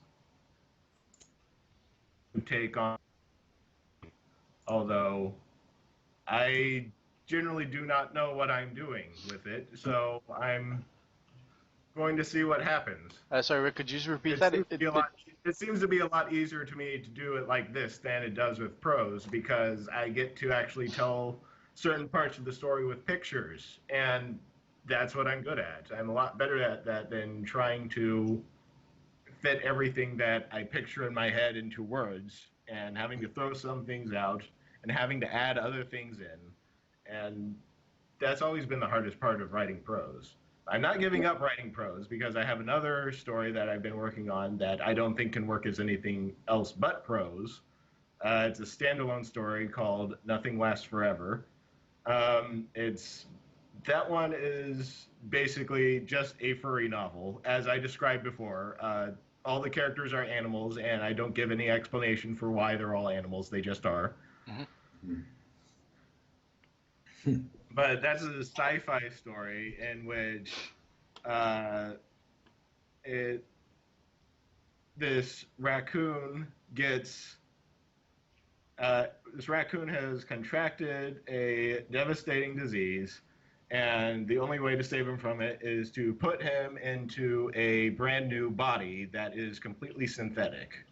take on. Although I generally do not know what I'm doing with it, so I'm going to see what happens. Sorry, Rick, could you just repeat that? It seems to be a lot easier to me to do it like this than it does with prose, because I get to actually tell certain parts of the story with pictures, and that's what I'm good at. I'm a lot better at that than trying to fit everything that I picture in my head into words and having to throw some things out and having to add other things in. And that's always been the hardest part of writing prose. I'm not giving up writing prose because I have another story that I've been working on that I don't think can work as anything else but prose. It's a standalone story called Nothing Lasts Forever. That one is basically just a furry novel, as I described before. All the characters are animals, and I don't give any explanation for why they're all animals. They just are. But that's a sci-fi story in which this raccoon has contracted a devastating disease, and the only way to save him from it is to put him into a brand new body that is completely synthetic.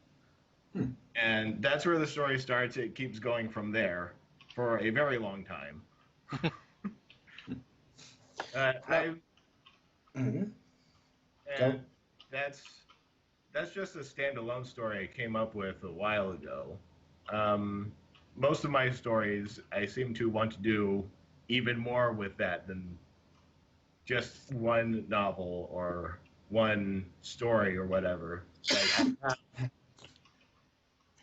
And that's where the story starts. It keeps going from there for a very long time. And that's just a standalone story I came up with a while ago. Most of my stories, I seem to want to do even more with that than just one novel or one story or whatever. Like I have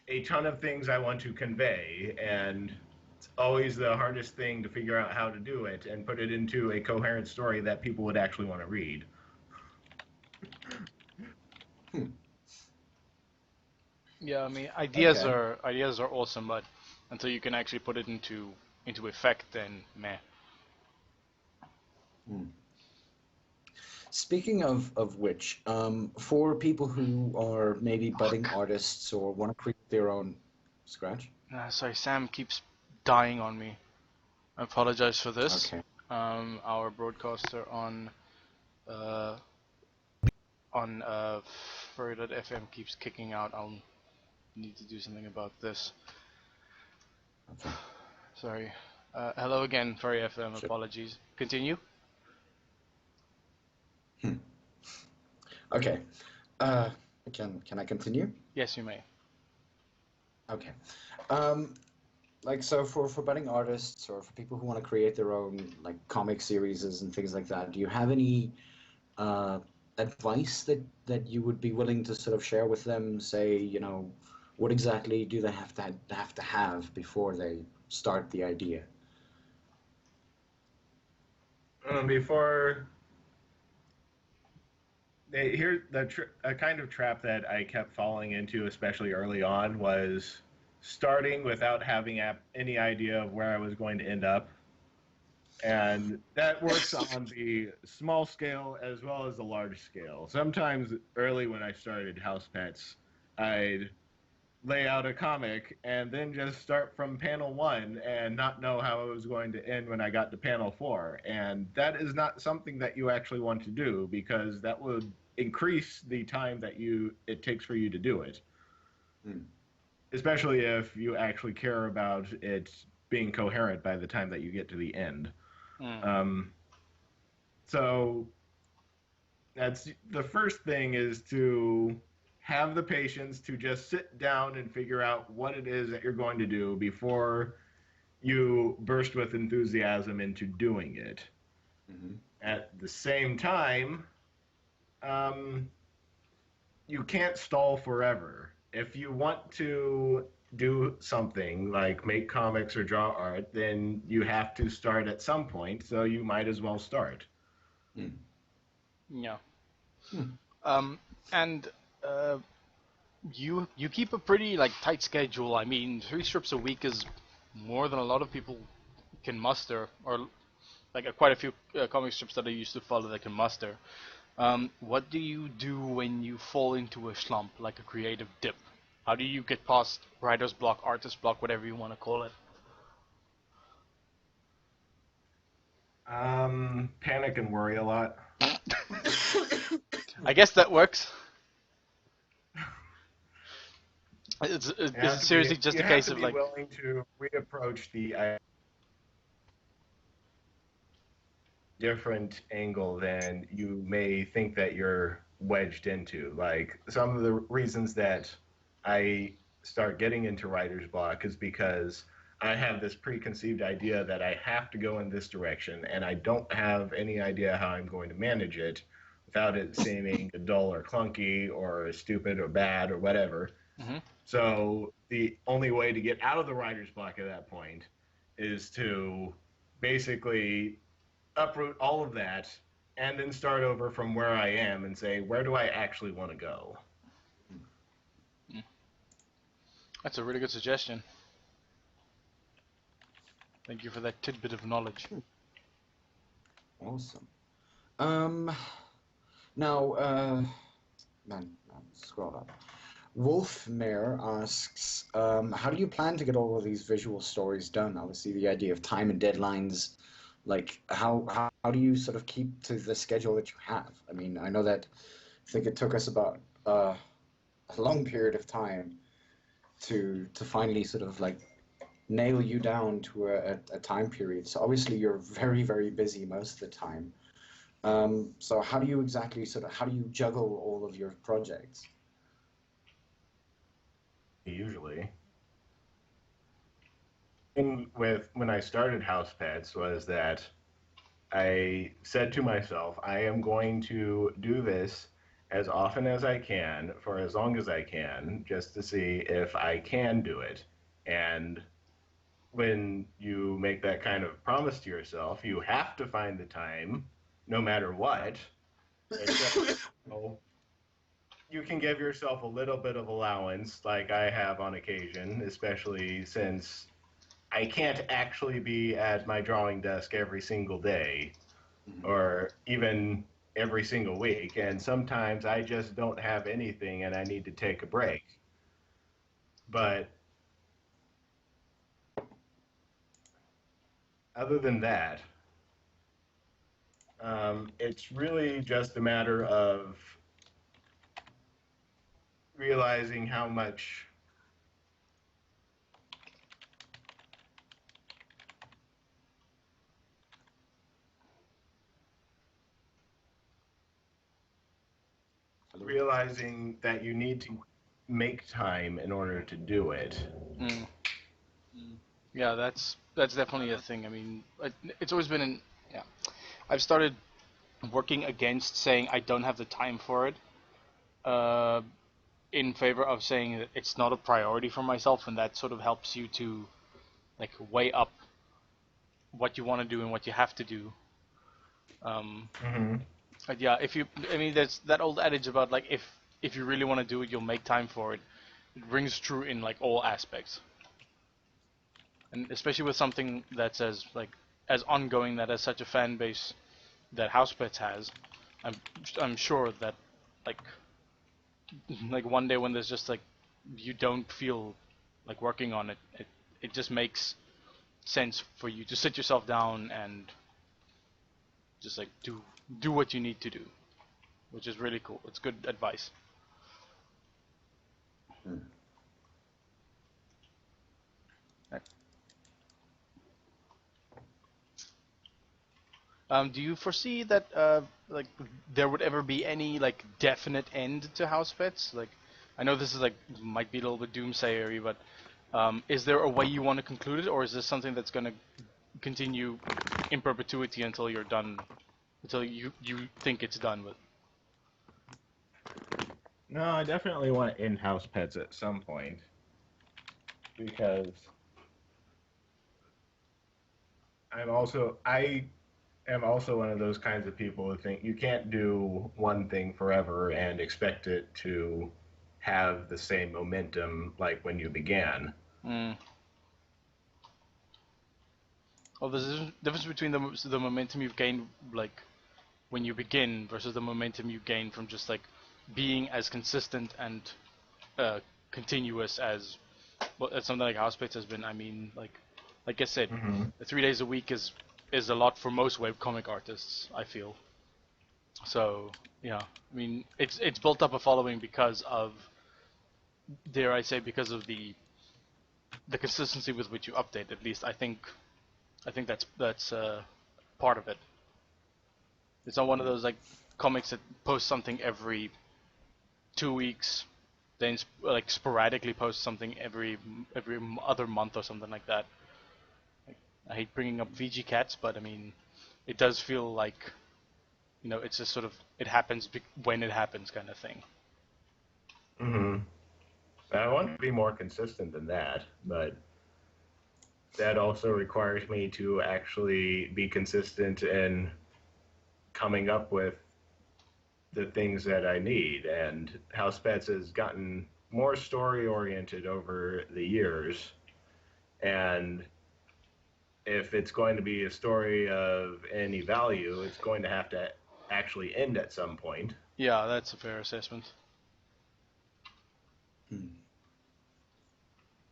a ton of things I want to convey, and it's always the hardest thing to figure out how to do it and put it into a coherent story that people would actually want to read. Yeah, I mean, Okay. ideas are awesome, but until you can actually put it into effect, then meh. Hmm. Speaking of which, for people who are maybe budding Fuck. artists or want to create their own scratch. Sorry, Sam keeps dying on me. I apologize for this. Okay. Our broadcaster uh, on furry.fm keeps kicking out. I'll need to do something about this. Okay. Sorry. Hello again, Furry FM. Sure. Apologies. Continue. Hmm. Okay. Uh, can I continue? Yes, you may. Okay. Um, like so for budding artists or for people who want to create their own like comic series and things like that, do you have any uh, advice that you would be willing to sort of share with them? Say, what exactly do they have before they start the idea? Before here, a kind of trap that I kept falling into, especially early on, was starting without having any idea of where I was going to end up. And that works on the small scale as well as the large scale. Sometimes early when I started House Pets, I'd lay out a comic and then just start from panel one and not know how it was going to end when I got to panel four. And that is not something that you actually want to do, because that would increase the time that it takes for you to do it, Hmm. especially if you actually care about it being coherent by the time that you get to the end. Mm. Um, so that's the first thing, is to have the patience to just sit down and figure out what it is that you're going to do before you burst with enthusiasm into doing it. Hmm. At the same time, um, you can't stall forever. If you want to do something like make comics or draw art, then you have to start at some point, so you might as well start. Hmm. Yeah. Hmm. Um, and uh, you keep a pretty like tight schedule. I mean, 3 strips a week is more than a lot of people can muster, or like quite a few comic strips that I used to follow that can muster. What do you do when you fall into a slump, like a creative dip? How do you get past writer's block, artist block, whatever you want to call it? Panic and worry a lot. I guess that works. Is it seriously just You a have case to of be like, willing to reapproach the different angle than you may think that you're wedged into. Like, some of the reasons that I start getting into writer's block is because I have this preconceived idea that I have to go in this direction, and I don't have any idea how I'm going to manage it without it seeming dull or clunky or stupid or bad or whatever. hmm So the only way to get out of the writer's block at that point is to basically uproot all of that and then start over from where I am and say, where do I actually want to go? that's a really good suggestion. Thank you for that tidbit of knowledge. Awesome. Um, now, scroll up. Wolfmare asks, how do you plan to get all of these visual stories done? Obviously, the idea of time and deadlines, like how do you sort of keep to the schedule that you have? I mean, I know that I think it took us about a long period of time to finally sort of like nail you down to a time period. So obviously, you're very, very busy most of the time. So how do you exactly how do you juggle all of your projects? Usually. And with when I started House Pets was that I said to myself, I am going to do this as often as I can for as long as I can, just to see if I can do it. And when you make that kind of promise to yourself, you have to find the time, no matter what. Except, you can give yourself a little bit of allowance, like I have on occasion, especially since I can't actually be at my drawing desk every single day or even every single week. And sometimes I just don't have anything and I need to take a break. But other than that, it's really just a matter of realizing how much realizing that you need to make time in order to do it. Mm. Yeah, that's definitely a thing. I mean, it's always been yeah. I've started working against saying I don't have the time for it, uh, in favor of saying that it's not a priority for myself, and that sort of helps you to like weigh up what you want to do and what you have to do. Um, Mm-hmm. yeah, I mean, there's that old adage about like if you really want to do it, you'll make time for it. It rings true in like all aspects, and especially with something that's as ongoing, that has such a fan base that Housepets has. I'm I'm sure that like like one day when there's just like you don't feel like working on it, it just makes sense for you to sit yourself down and just like do what you need to do, which is really cool. It's good advice. Do you foresee that like there would ever be any like definite end to house pets? Like, I know this is like might be a little bit doomsayery, but is there a way you want to conclude it, or is this something that's going to continue in perpetuity until you're done, until you think it's done with? No, I definitely want in-house pets at some point because I am also one of those kinds of people who think you can't do one thing forever and expect it to have the same momentum like when you began. Mm. Well, there's a difference between the momentum you've gained like when you begin versus the momentum you gain from just like being as consistent and uh, continuous as as something like Housepets has been. I mean, like I said, Mm-hmm. 3 days a week is a lot for most webcomic artists, I feel. So yeah, I mean, it's built up a following because of, dare I say, because of the consistency with which you update. At least I think that's part of it. It's not one of those like comics that post something every 2 weeks, then like sporadically post something every other month or something like that. Like, I hate bringing up VG Cats, but I mean, it does feel like, it's just sort of it happens when it happens kind of thing. Mm-hmm. I want to be more consistent than that, but that also requires me to actually be consistent in coming up with the things that I need. And House Pets has gotten more story oriented over the years. And if it's going to be a story of any value, it's going to have to actually end at some point. Yeah, that's a fair assessment.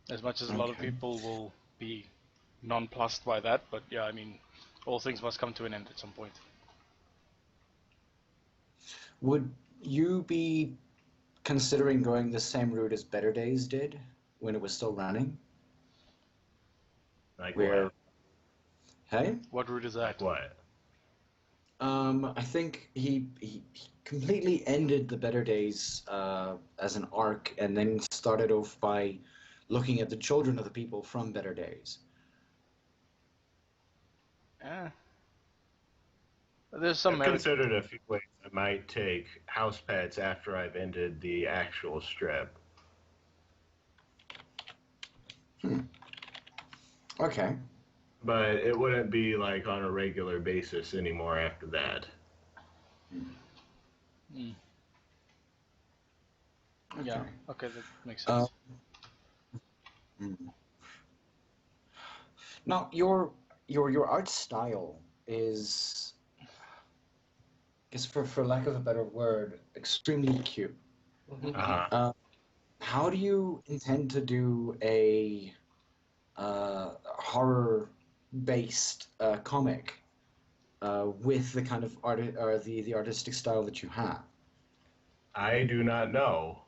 As much as a lot of Okay. people will be nonplussed by that, but yeah, I mean, all things must come to an end at some point. Would you be considering going the same route as Better Days did when it was still running? Like Where, what? hey, What route is Like that? what? I think he completely ended the Better Days as an arc, and then started off by looking at the children of the people from Better Days. Eh, there's some I've merit. considered a few ways I might take Housepets after I've ended the actual strip. Okay. But it wouldn't be like on a regular basis anymore after that. Mm. Yeah. Okay. Okay, that makes Uh, sense. mm. Now, your art style is, I guess for lack of a better word, extremely cute. Uh-huh. Uh, how do you intend to do a horror-based comic with the kind of art or the artistic style that you have? I do not know.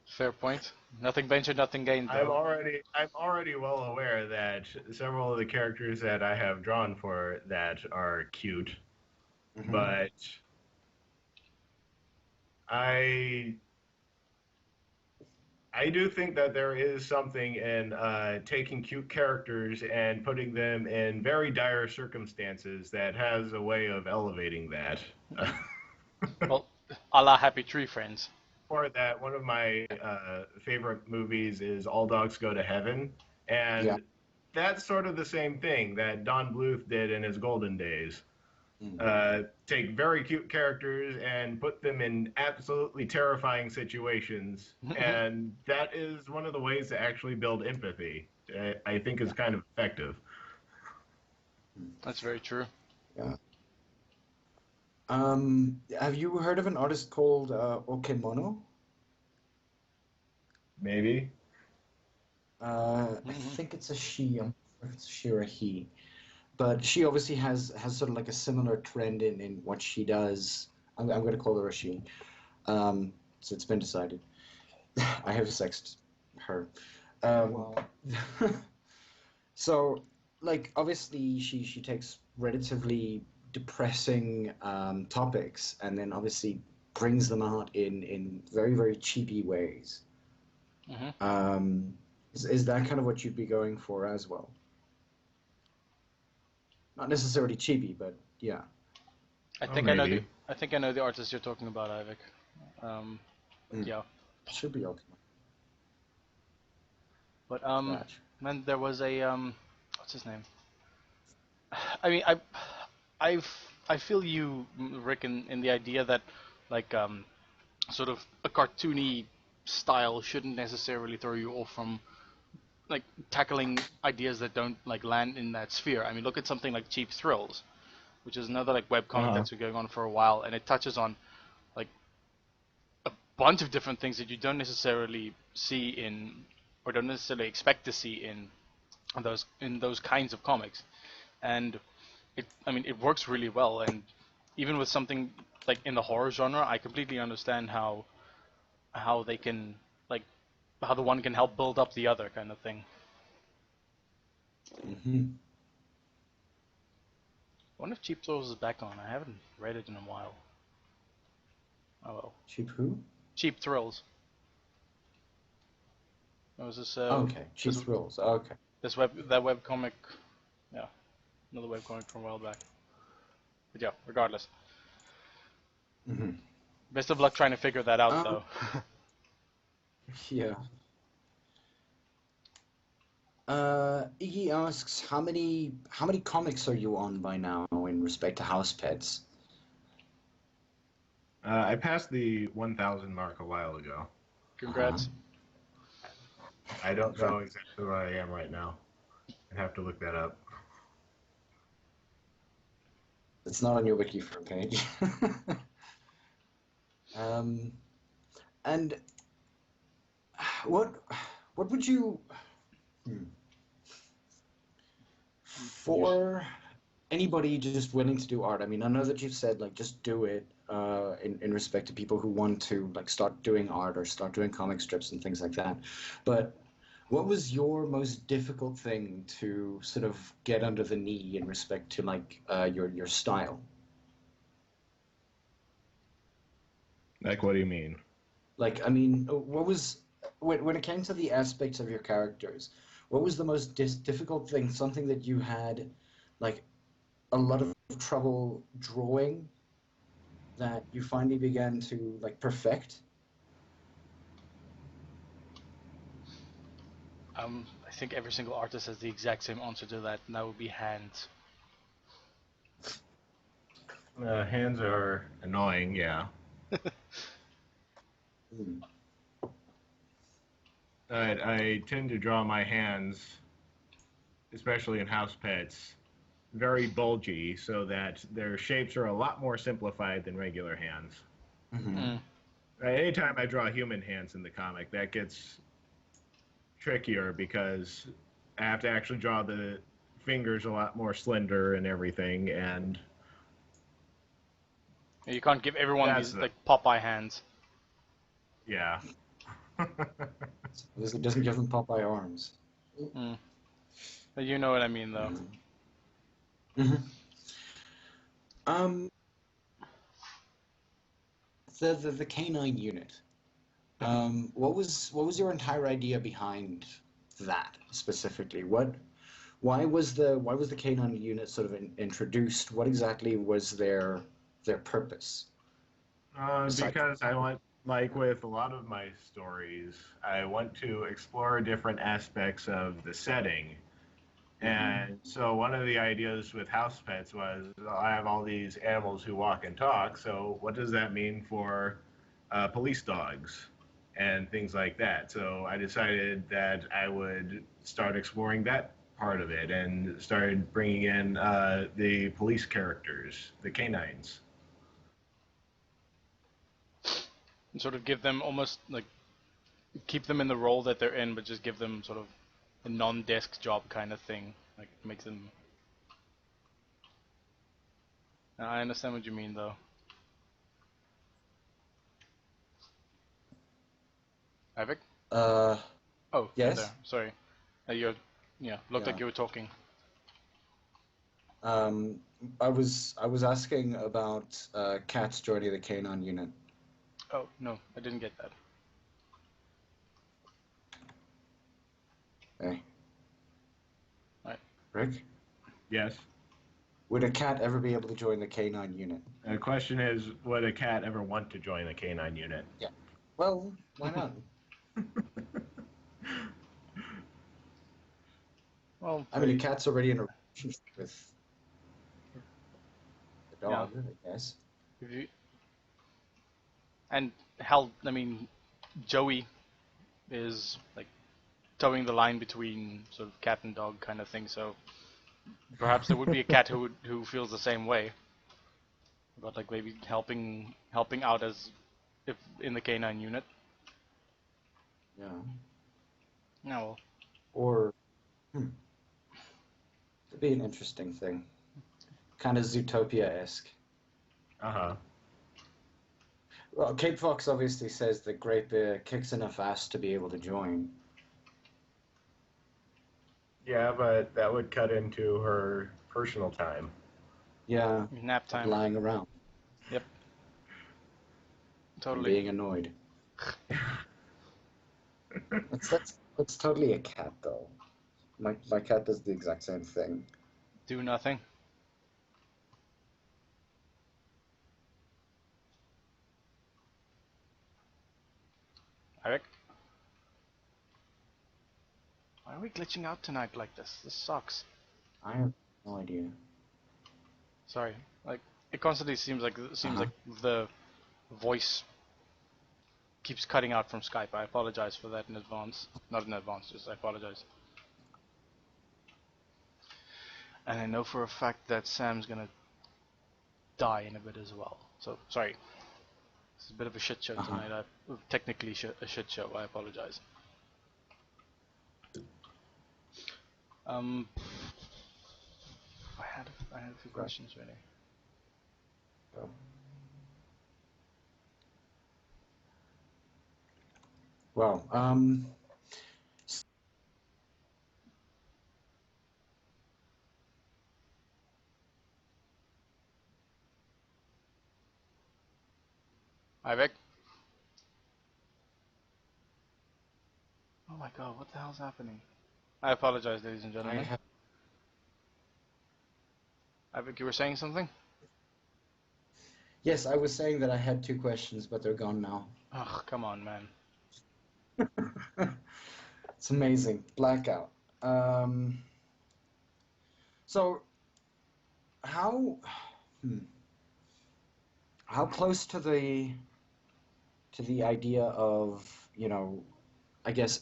Fair point. Nothing ventured, nothing gained, though. I'm already well aware that several of the characters that I have drawn for that are cute, Hmm. but I I do think that there is something in taking cute characters and putting them in very dire circumstances that has a way of elevating that. Well, a la Happy Tree Friends. For that, one of my favorite movies is All Dogs Go to Heaven, Yeah. and that's sort of the same thing that Don Bluth did in his golden days. Mm. Take very cute characters and put them in absolutely terrifying situations, and that is one of the ways to actually build empathy. I think is kind of effective. That's very true. Yeah. Have you heard of an artist called Okemono? Maybe. I think it's a she. I'm not sure if it's a she or a he. But she obviously has sort of like a similar trend in what she does. I'm going to call her a she. So it's been decided. I have sexed her. Wow. So, like, obviously, she takes relatively depressing topics and then obviously brings them out in very, very cheapy ways. Hmm. Is that kind of what you'd be going for as well? Not necessarily cheapy, but yeah. I Oh, think I know the. maybe. I think I know the artist you're talking about, Ivik. Mm. Yeah. Should be okay. But Gotcha. man, there was a what's his name? I mean, I feel you, Rick, in the idea that like sort of a cartoony style shouldn't necessarily throw you off from like tackling ideas that don't like land in that sphere. I mean, look at something like Cheap Thrills, which is another like webcomic Uh-huh. that's been going on for a while, and it touches on like a bunch of different things that you don't necessarily see in or don't necessarily expect to see in those kinds of comics. And I mean, it works really well. And even with something like in the horror genre, I completely understand how they can like how the one can help build up the other kind of thing. Hmm. I wonder if Cheap Thrills is back on. I haven't read it in a while. Oh well. Cheap who? Cheap Thrills. That was Okay, Cheap this Thrills. Okay. that web comic. Yeah, another web comic from a while back. But yeah, regardless. Hmm. Best of luck trying to figure that out, Um, though. yeah. Iggy asks, how many comics are you on by now in respect to house pets? I passed the 1,000 mark a while ago. Uh-huh. Congrats. I don't know exactly where I am right now. I'd have to look that up. It's not on your wiki for a page. um, and what what would you hmm, for anybody just willing to do art? I mean, I know that you've said like just do it in respect to people who want to like start doing art or start doing comic strips and things like that. But what was your most difficult thing to sort of get under the knee in respect to like your style? Like, what do you mean? Like, I mean, what was when it came to the aspects of your characters, what was the most difficult thing? Something that you had like a lot of trouble drawing that you finally began to like perfect? I think every single artist has the exact same answer to that, and that would be hands. Hands are annoying, yeah. Hmm. I tend to draw my hands, especially in house pets, very bulgy so that their shapes are a lot more simplified than regular hands. Mm-hmm. Mm. Anytime I draw human hands in the comic, that gets trickier because I have to actually draw the fingers a lot more slender and everything, and You can't give everyone that's these like Popeye hands. yeah. It doesn't give them Popeye arms. Mm. But you know what I mean, though. Mm-hmm. Um, the canine unit. What was your entire idea behind that specifically? Why was the canine unit sort of introduced? What exactly was their purpose? Aside Because I want, like with a lot of my stories, I want to explore different aspects of the setting. And so one of the ideas with house pets was I have all these animals who walk and talk. So what does that mean for police dogs and things like that? So I decided that I would start exploring that part of it and started bringing in the police characters, the canines. And sort of give them almost like keep them in the role that they're in, but just give them sort of a non-desk job kind of thing. Like makes them. I understand what you mean, though. Ivik? uh, Oh, you're there. yes. Sorry. You're. Yeah, looked Yeah. like you were talking. Um, I was asking about cats joining the canine unit. Oh no, I didn't get that. Hey, Right. Rick, Yes. would a cat ever be able to join the canine unit? The question is, would a cat ever want to join the canine unit? Yeah. Well, why not? Well, I mean, a cat's already in a relationship with the yeah. dog, I guess. If you, and hell, I mean, Joey is like towing the line between sort of cat and dog kind of thing. So perhaps there would be a cat who feels the same way, but like maybe helping out as if in the canine unit. Yeah. No, Or, it'd be an interesting thing. Kind of Zootopia-esque. Uh-huh. Well, Cape Fox obviously says that Great Bear kicks enough ass to be able to join. Yeah, but that would cut into her personal time. Yeah, nap like time. lying around Yep, and totally. being annoyed. That's totally a cat though. My cat does the exact same thing. Do nothing. Eric, why are we glitching out tonight like this? This sucks. I have no idea. Sorry. Like it constantly seems like Uh-huh. the voice keeps cutting out from Skype. I apologize for that in advance. Not in advance, just I apologize. And I know for a fact that Sam's gonna die in a bit as well. So sorry. It's a bit of a shit show Uh-huh. tonight. Technically a shit show. I apologize. Um, I had a few Right. questions ready. So, well, Ivek? Oh my god, what the hell's happening? I apologize, ladies and I gentlemen. have I think you were saying something? Yes, I was saying that I had two questions, but they're gone now. Oh, come on, man. It's amazing. Blackout. So how hmm, how close to the idea of, I guess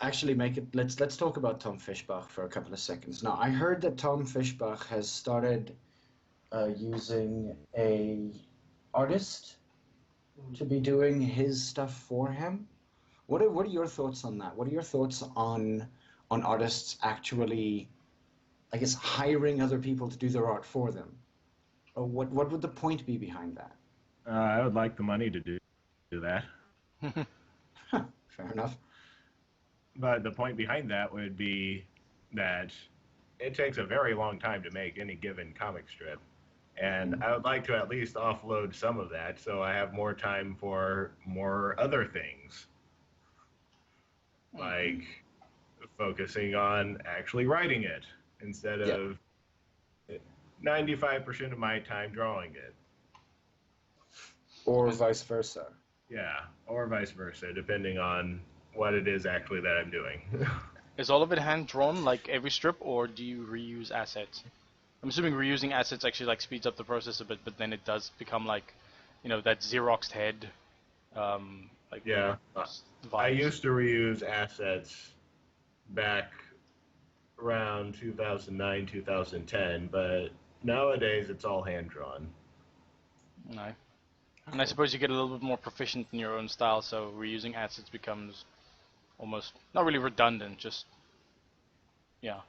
actually make it let's talk about Tom Fishbach for a couple of seconds. Now, I heard that Tom Fishbach has started using a artist to be doing his stuff for him. What are your thoughts on that? What are your thoughts on artists actually, I guess, hiring other people to do their art for them? Or what would the point be behind that? I would like the money to do that. Fair enough. But the point behind that would be that it takes a very long time to make any given comic strip. And I would like to at least offload some of that so I have more time for more other things. Like focusing on actually writing it instead of 95% of my time drawing it. Or vice versa. Yeah, or vice versa, depending on what it is actually that I'm doing. Is all of it hand drawn, like every strip, or do you reuse assets? I'm assuming reusing assets actually like speeds up the process a bit, but then it does become like, that Xeroxed head, like Yeah, I vibes. used to reuse assets back around 2009, 2010, but nowadays it's all hand drawn. No. And I suppose you get a little bit more proficient in your own style, so reusing assets becomes almost not really redundant, just yeah.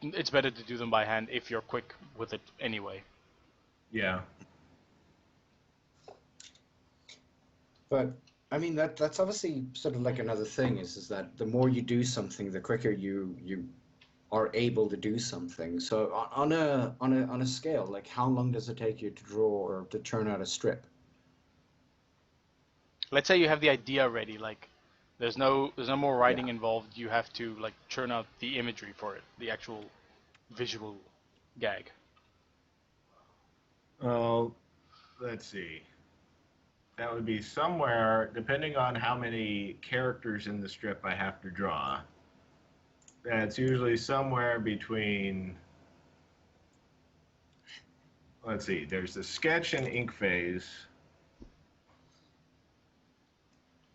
It's better to do them by hand if you're quick with it anyway. Yeah. But I mean that's obviously sort of like another thing is that the more you do something, the quicker you are able to do something. So on a scale, like how long does it take you to draw or to turn out a strip? Let's say you have the idea ready, like there's no more Yeah. writing involved. You have to like churn out the imagery for it, the actual visual gag. Well, let's see. That would be somewhere, depending on how many characters in the strip I have to draw. That's usually somewhere between, let's see, there's the sketch and ink phase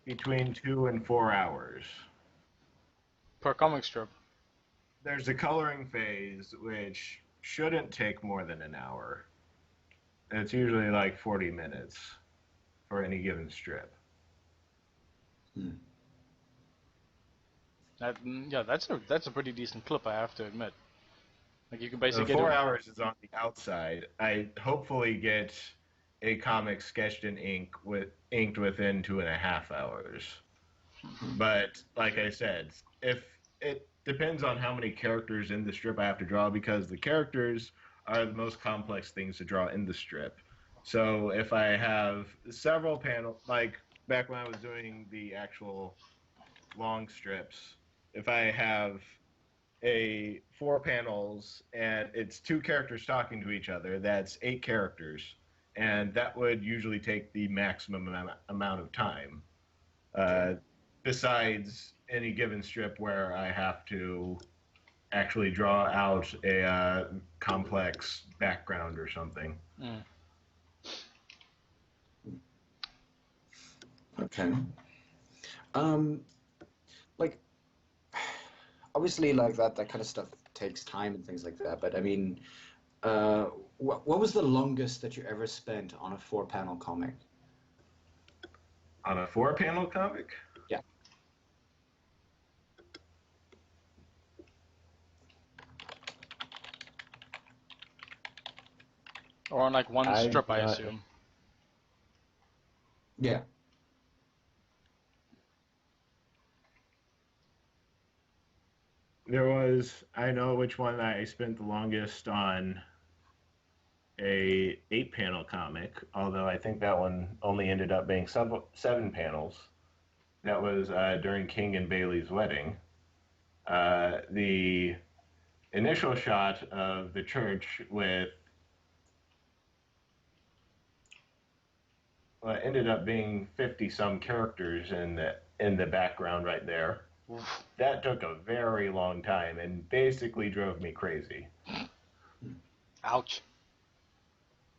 between 2 and 4 hours. Per comic strip. There's the coloring phase, which shouldn't take more than an hour. It's usually like 40 minutes for any given strip. Hmm. That's a pretty decent clip, I have to admit. Like you can The basically get 4 hours is on the outside. I hopefully get a comic sketched in inked within 2.5 hours. But like I said, if it depends on how many characters in the strip I have to draw because the characters are the most complex things to draw in the strip. So if I have several panels, like back when I was doing the actual long strips, if I have a 4 panels and it's two characters talking to each other, that's 8 characters, and that would usually take the maximum amount of time. Uh, Besides any given strip where I have to actually draw out a complex background or something. Okay. Um, like obviously like that kind of stuff takes time and things like that. But I mean, what was the longest that you ever spent on a 4-panel comic? On a 4 panel comic? Yeah. or on like one I strip, I assume. Yeah. There was, I know which one I spent the longest on a 8 panel comic, although I think that one only ended up being 7 panels. That was during King and Bailey's wedding. The initial shot of the church with what ended up being 50 some characters in the background right there. Oof. That took a very long time and basically drove me crazy. Ouch.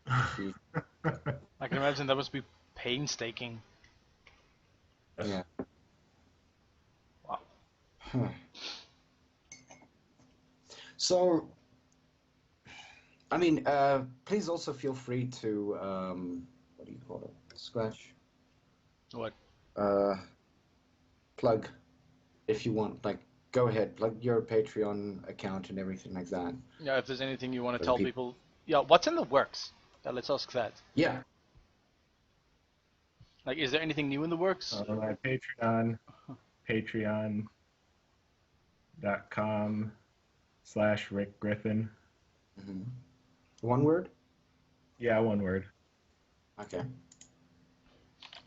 I can imagine that must be painstaking. Yeah. Wow. Huh. So, I mean, please also feel free to, what do you call it? Scratch? What? Plug, if you want. Like, go ahead, plug your Patreon account and everything like that. Yeah, if there's anything you want For to the tell people. people. Yeah, what's in the works? Let's ask that. Yeah. Like, is there anything new in the works? My Patreon, patreon.com/Rick Griffin. Mm-hmm. One word? Yeah, one word. Okay.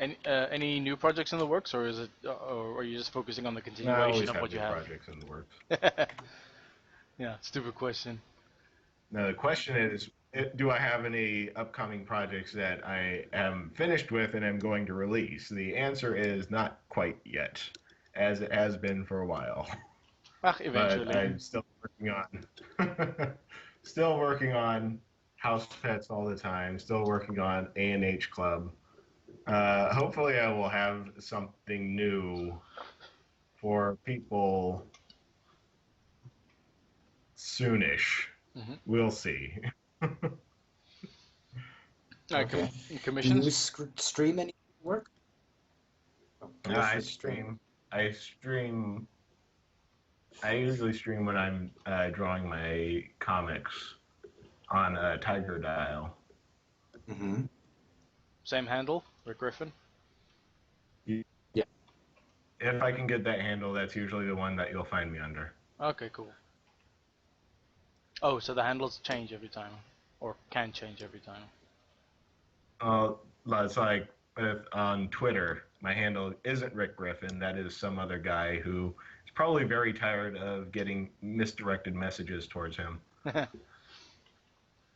Any new projects in the works, or is it, or are you just focusing on the I continuation always of have what you new have? projects in the works. Yeah, stupid question. Now the question is, do I have any upcoming projects that I am finished with and am going to release? The answer is not quite yet, as it has been for a while. But Eventually. I'm still working still working on house pets all the time. Still working on A&H Club. Hopefully, I will have something new for people soonish. Mm-hmm. We'll see. Okay. Do you Commissions? stream any work? Oh, I commissions stream. I stream. I usually stream when I'm drawing my comics on a Tiger Dial. Mm-hmm. Same handle, Rick Griffin. Yeah. If I can get that handle, that's usually the one that you'll find me under. Okay, cool. Oh, so the handles change every time, or can change every time. It's like on Twitter, my handle isn't Rick Griffin. That is some other guy who is probably very tired of getting misdirected messages towards him. It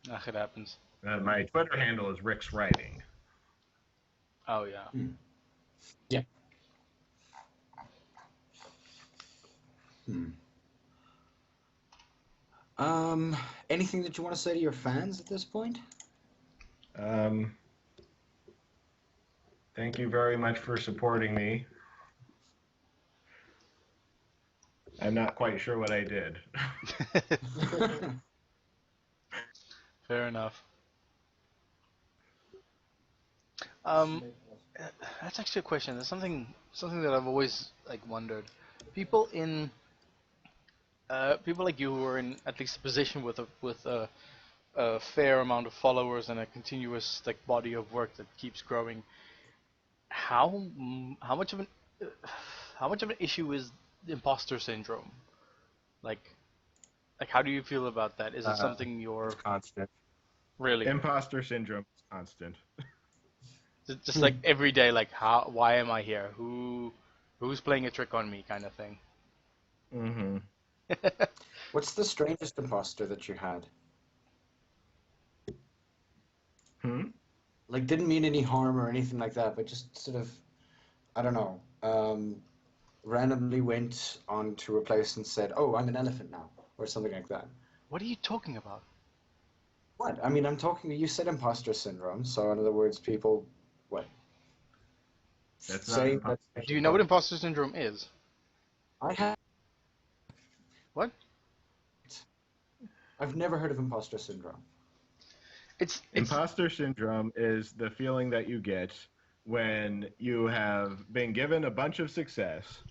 happens. My Twitter handle is Rick's Writing. Oh yeah. Yeah. Hmm. Anything that you want to say to your fans at this point? Thank you very much for supporting me. I'm not quite sure what I did. Fair enough. That's actually a question. There's something that I've always like wondered. People in people like you who are in at least a position with a fair amount of followers and a continuous like body of work that keeps growing. How much of an how much of an issue is imposter syndrome? Like how do you feel about that? Is it something you're It's constant. really Imposter syndrome is constant. just like every day? Like why am I here? Who's playing a trick on me, kind of thing. Mm-hmm. What's the strangest imposter that you had? Like, didn't mean any harm or anything like that, but just sort of, I don't know, randomly went onto a place and said, "Oh, I'm an elephant now," or something like that. What are you talking about? What? I mean, I'm talking. You said imposter syndrome, so in other words, people, what? That's not Say imposter that. Do you know what imposter syndrome is? I have. What? I've never heard of imposter syndrome. It's Imposter syndrome is the feeling that you get when you have been given a bunch of success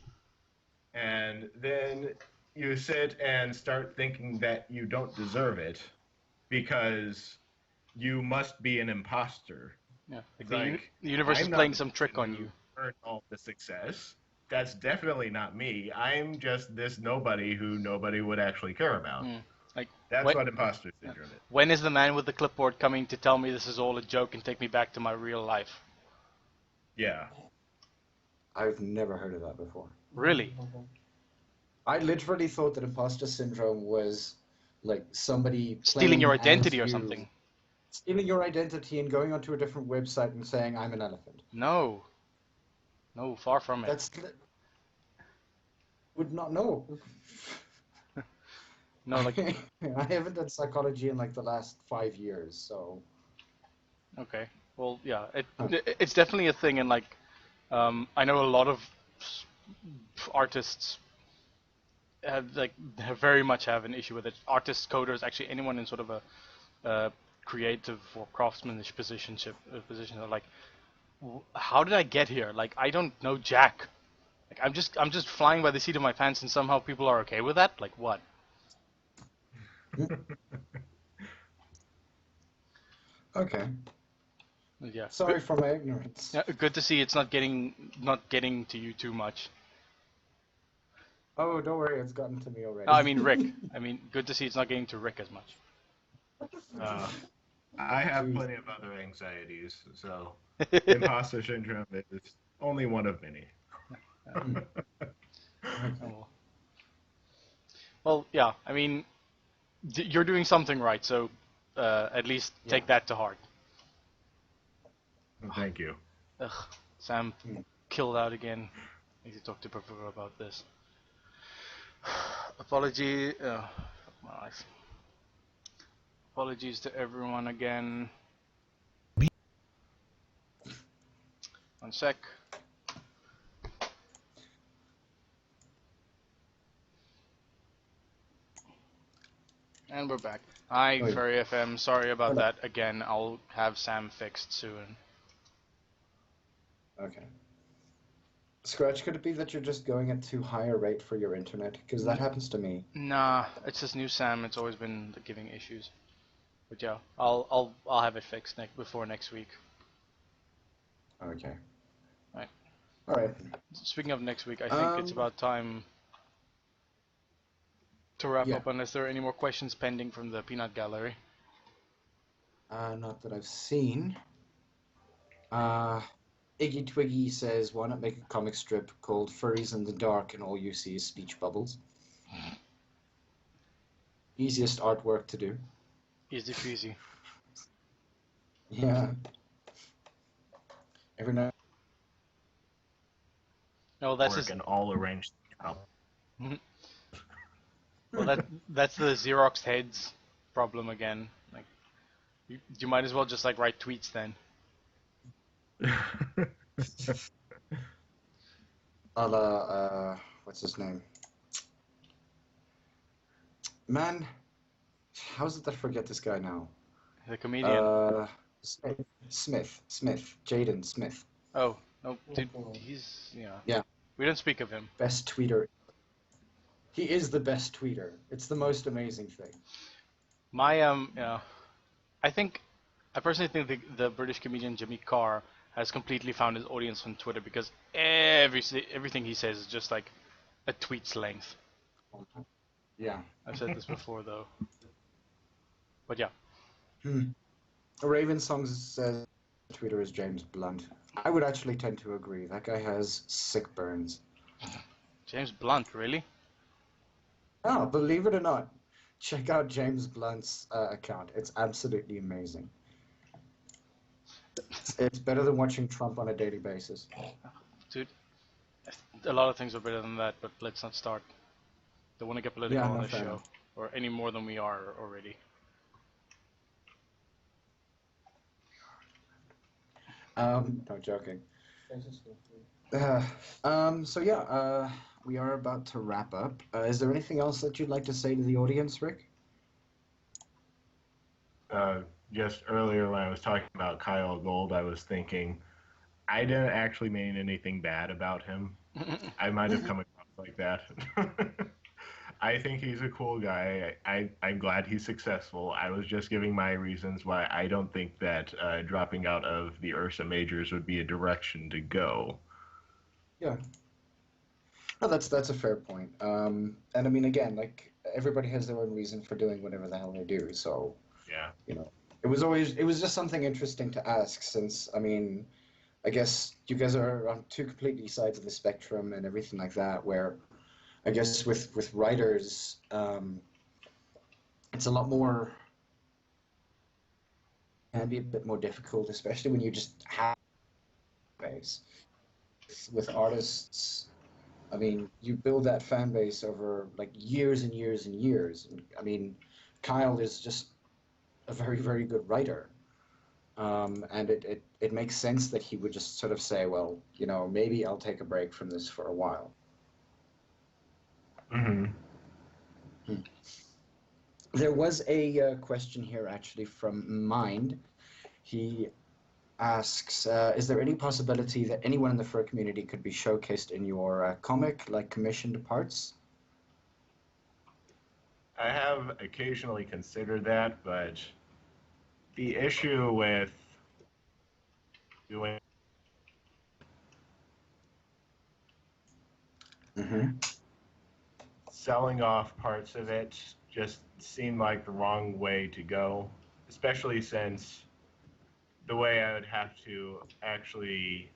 and then you sit and start thinking that you don't deserve it because you must be an imposter. yeah, like Like, the universe is I'm not playing the some trick one on who you. earned all the success. That's definitely not me. I'm just this nobody who nobody would actually care about. Like That's when, what imposter syndrome is. when is the man with the clipboard coming to tell me this is all a joke and take me back to my real life? Yeah. I've never heard of that before. Really? I literally thought that imposter syndrome was like somebody Stealing playing your as identity or you, something. stealing your identity and going onto a different website and saying I'm an elephant. No. No, far from it. That's would not know. No, like, I haven't done psychology in like the last 5 years, so okay. Well, yeah, Huh. it's definitely a thing, and like, I know a lot of artists very much have an issue with it. Artists, coders, actually anyone in sort of a creative or craftsmanship position are like, how did I get here? Like, I don't know jack. Like, I'm just flying by the seat of my pants, and somehow people are okay with that. Like, what? okay. Yeah. Sorry for my ignorance. Yeah, good to see it's not getting to you too much. Oh, don't worry, it's gotten to me already. No, I mean Rick. I mean, good to see it's not getting to Rick as much. I have plenty of other anxieties, so imposter syndrome is only one of many. Oh. Well, yeah. I mean, you're doing something right, so at least take that to heart. Thank you. Ugh, Sam killed out again. I need to talk to Professor about this. Apology. My eyes. Apologies to everyone again. One sec. And we're back. Hi, Oi. Furry FM. Sorry about Hello. that again. I'll have Sam fixed soon. Okay. Scratch, could it be that you're just going at too high a rate for your internet? Because that happens to me. Nah, it's this new Sam. It's always been giving issues. But yeah, I'll have it fixed before next week. Okay. Right. All right. Speaking of next week, I think it's about time to wrap Yeah. up. Unless there are any more questions pending from the Peanut Gallery. Not that I've seen. Iggy Twiggy says, why not make a comic strip called Furries in the Dark and all you see is speech bubbles? Easiest artwork to do. Easy peasy. Yeah. Every now. No, that's Work just, and all arranged. well, that's the Xerox heads problem again. Like, you might as well just like write tweets then. A la, what's his name? Man, how is it that I forget this guy now? The comedian. Smith, Jaden Smith. Oh no, dude, he's Yeah. We don't speak of him. Best tweeter. He is the best tweeter. It's the most amazing thing. My I personally think the British comedian Jimmy Carr has completely found his audience on Twitter because everything he says is just like a tweet's length. Yeah. I've said this before though. But yeah. Raven Songs says Twitter is James Blunt. I would actually tend to agree. That guy has sick burns. James Blunt, really? Oh, believe it or not, check out James Blunt's account. It's absolutely amazing. It's better than watching Trump on a daily basis. Dude, a lot of things are better than that, but let's not start. Don't want to get political Yeah, on no, this fair show, enough. or any more than we are already. No joking. So yeah, we are about to wrap up. Is there anything else that you'd like to say to the audience, Rick? Just earlier when I was talking about Kyle Gold, I was thinking I didn't actually mean anything bad about him. I might have come across like that. I think he's a cool guy. I'm glad he's successful. I was just giving my reasons why I don't think that dropping out of the Ursa Majors would be a direction to go. Yeah. No, that's a fair point. And I mean, again, like everybody has their own reason for doing whatever the hell they do. So, Yeah. you know, it was just something interesting to ask since, I mean, I guess you guys are on two completely sides of the spectrum and everything like that, where I guess with writers, it's a lot more, can be a bit more difficult, especially when you just have a base. With artists, I mean, you build that fan base over like years and years and years. And, I mean, Kyle is just a very, very good writer. And it makes sense that he would just sort of say, well, you know, maybe I'll take a break from this for a while. Hmm. There was a question here actually from Mind. He asks, is there any possibility that anyone in the fur community could be showcased in your comic, like commissioned parts? I have occasionally considered that, but the issue with doing Mm-hmm. selling off parts of it just seemed like the wrong way to go, especially since the way I would have to actually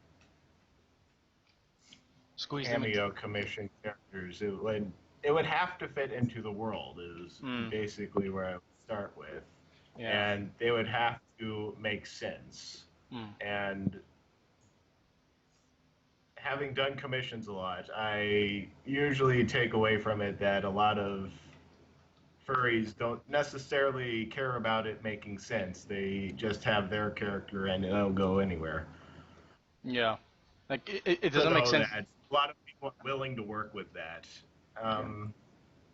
Squeeze them into. cameo commission characters, it would have to fit into the world is Mm, basically where I would start with. yeah. And they would have to make sense. Mm, And having done commissions a lot, I usually take away from it that a lot of furries don't necessarily care about it making sense. They just have their character and it'll go anywhere. yeah. Like it So doesn't make know sense. that a lot of people are willing to work with that. Yeah.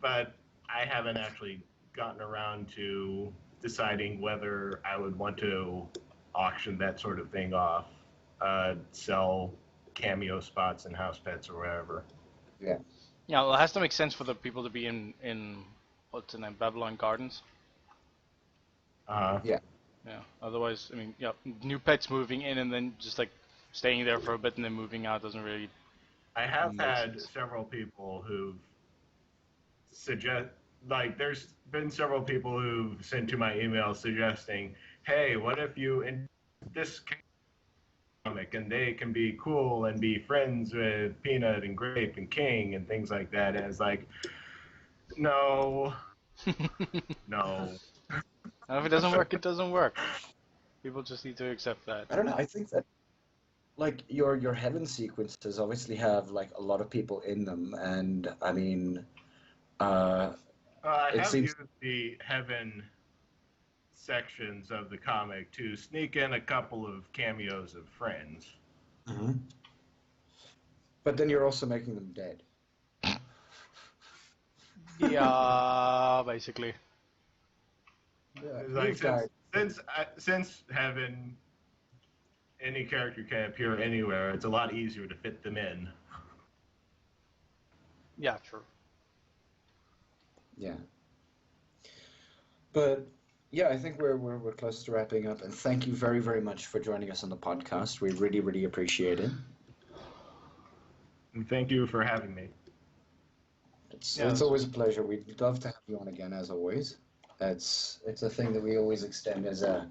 But I haven't actually gotten around to deciding whether I would want to auction that sort of thing off, sell cameo spots in house pets or wherever. Yeah. Yeah, well, it has to make sense for the people to be in what's the name, Babylon Gardens. Yeah. Yeah. Otherwise, I mean, yeah, new pets moving in and then just like staying there for a bit and then moving out doesn't really I have make had sense. several people who've suggest like there's been several people who've sent to my email suggesting, hey, what if you in this comic and they can be cool and be friends with Peanut and Grape and King and things like that. And it's like, no, no. And if it doesn't work, it doesn't work. People just need to accept that. I don't know. I think that like your heaven sequences obviously have like a lot of people in them, and I mean, uh, I it have seems. used the Heaven sections of the comic to sneak in a couple of cameos of friends. Mhm. But then you're also making them dead. Yeah, basically. Yeah, It's like you've died. since Heaven any character can appear anywhere, it's a lot easier to fit them in. Yeah, true. Yeah. But yeah, I think we're close to wrapping up, and thank you very, very much for joining us on the podcast. We really, really appreciate it. And thank you for having me. Yeah, It's always a pleasure. We'd love to have you on again, as always. It's a thing that we always extend as a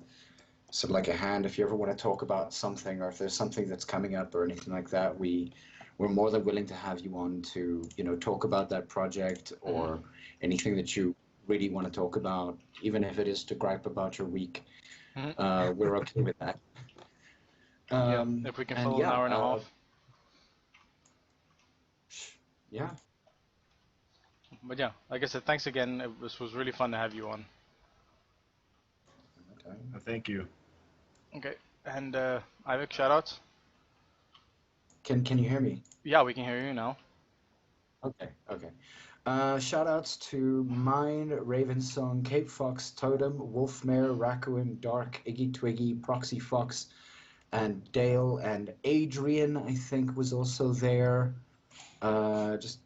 sort of like a hand. If you ever want to talk about something, or if there's something that's coming up or anything like that, we're more than willing to have you on to, you know, talk about that project or anything that you really want to talk about, even if it is to gripe about your week. Mhm. We're okay with that. Yeah, if we can And fill an yeah, hour and a half. yeah, But yeah, like I said, thanks again. This was really fun to have you on. okay. Thank you. Okay, and Ivik, shoutouts? Can you hear me? Yeah, we can hear you now. Okay, okay. Shout outs to Mine, Ravensong, Cape Fox, Totem, Wolfmare, Raccoon, Dark, Iggy Twiggy, Proxy Fox, and Dale, and Adrian, I think, was also there. Just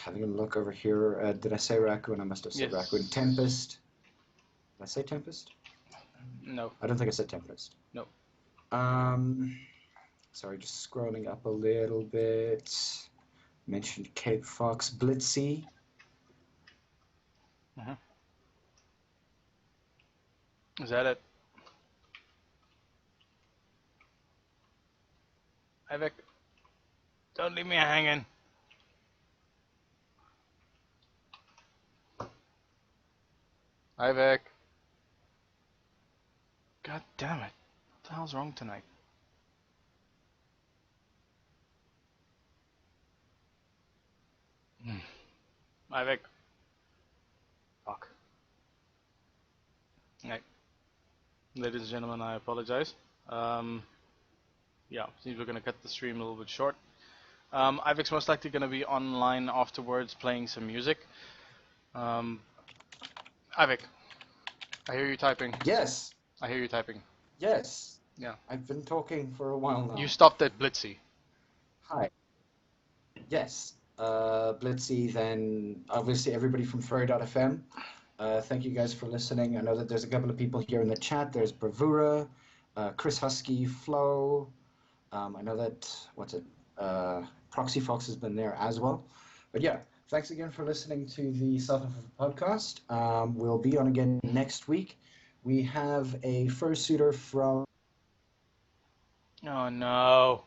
having a look over here. Did I say Raccoon? I must have said Raccoon. Yes. Tempest. Did I say Tempest? No. I don't think I said Tempest. No. Sorry, just scrolling up a little bit. Mentioned Cape Fox, Blitzy. Mhm. Is that it? Ivik, don't leave me hanging. Hi, Vic. God damn it. What the hell's wrong tonight? Hi, Vic. Fuck. Right. Ladies and gentlemen, I apologize. Yeah, seems we're gonna cut the stream a little bit short. Ivic's most likely gonna be online afterwards playing some music. Ivic, I hear you typing. Yes, I hear you typing. yes. Yeah. I've been talking for a while now. You stopped at Blitzy. Hi. Yes. Blitzy, then obviously everybody from Furry.fm. Thank you guys for listening. I know that there's a couple of people here in the chat. There's Bravura, Chris Husky, Flo. I know that, Proxy Fox has been there as well. But yeah, thanks again for listening to the south-afrifur podcast. We'll be on again next week. We have a fursuiter from... Oh no.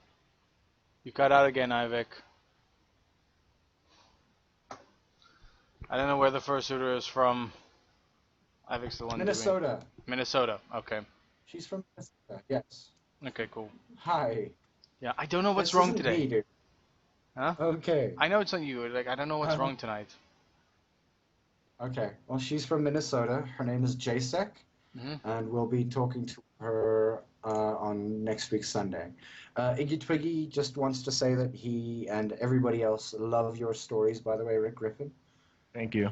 You cut out again, Ivic. I don't know where the fursuiter is from. Ivic's the one Minnesota. doing... Minnesota. Okay. She's from Minnesota, yes. Okay, cool. Hi. Yeah, I don't know what's This wrong isn't today. me, dude. Huh? Okay. I know it's not you. Like, I don't know what's wrong tonight. Okay. Well, she's from Minnesota. Her name is Jasek, and we'll be talking to her on next week's Sunday. Iggy Twiggy just wants to say that he and everybody else love your stories, by the way, Rick Griffin. Thank you.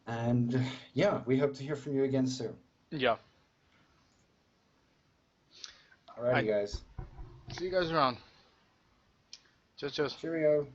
And yeah, we hope to hear from you again soon. Yeah. Alrighty, guys. See you guys around. Cheers, cheers. Cheerio.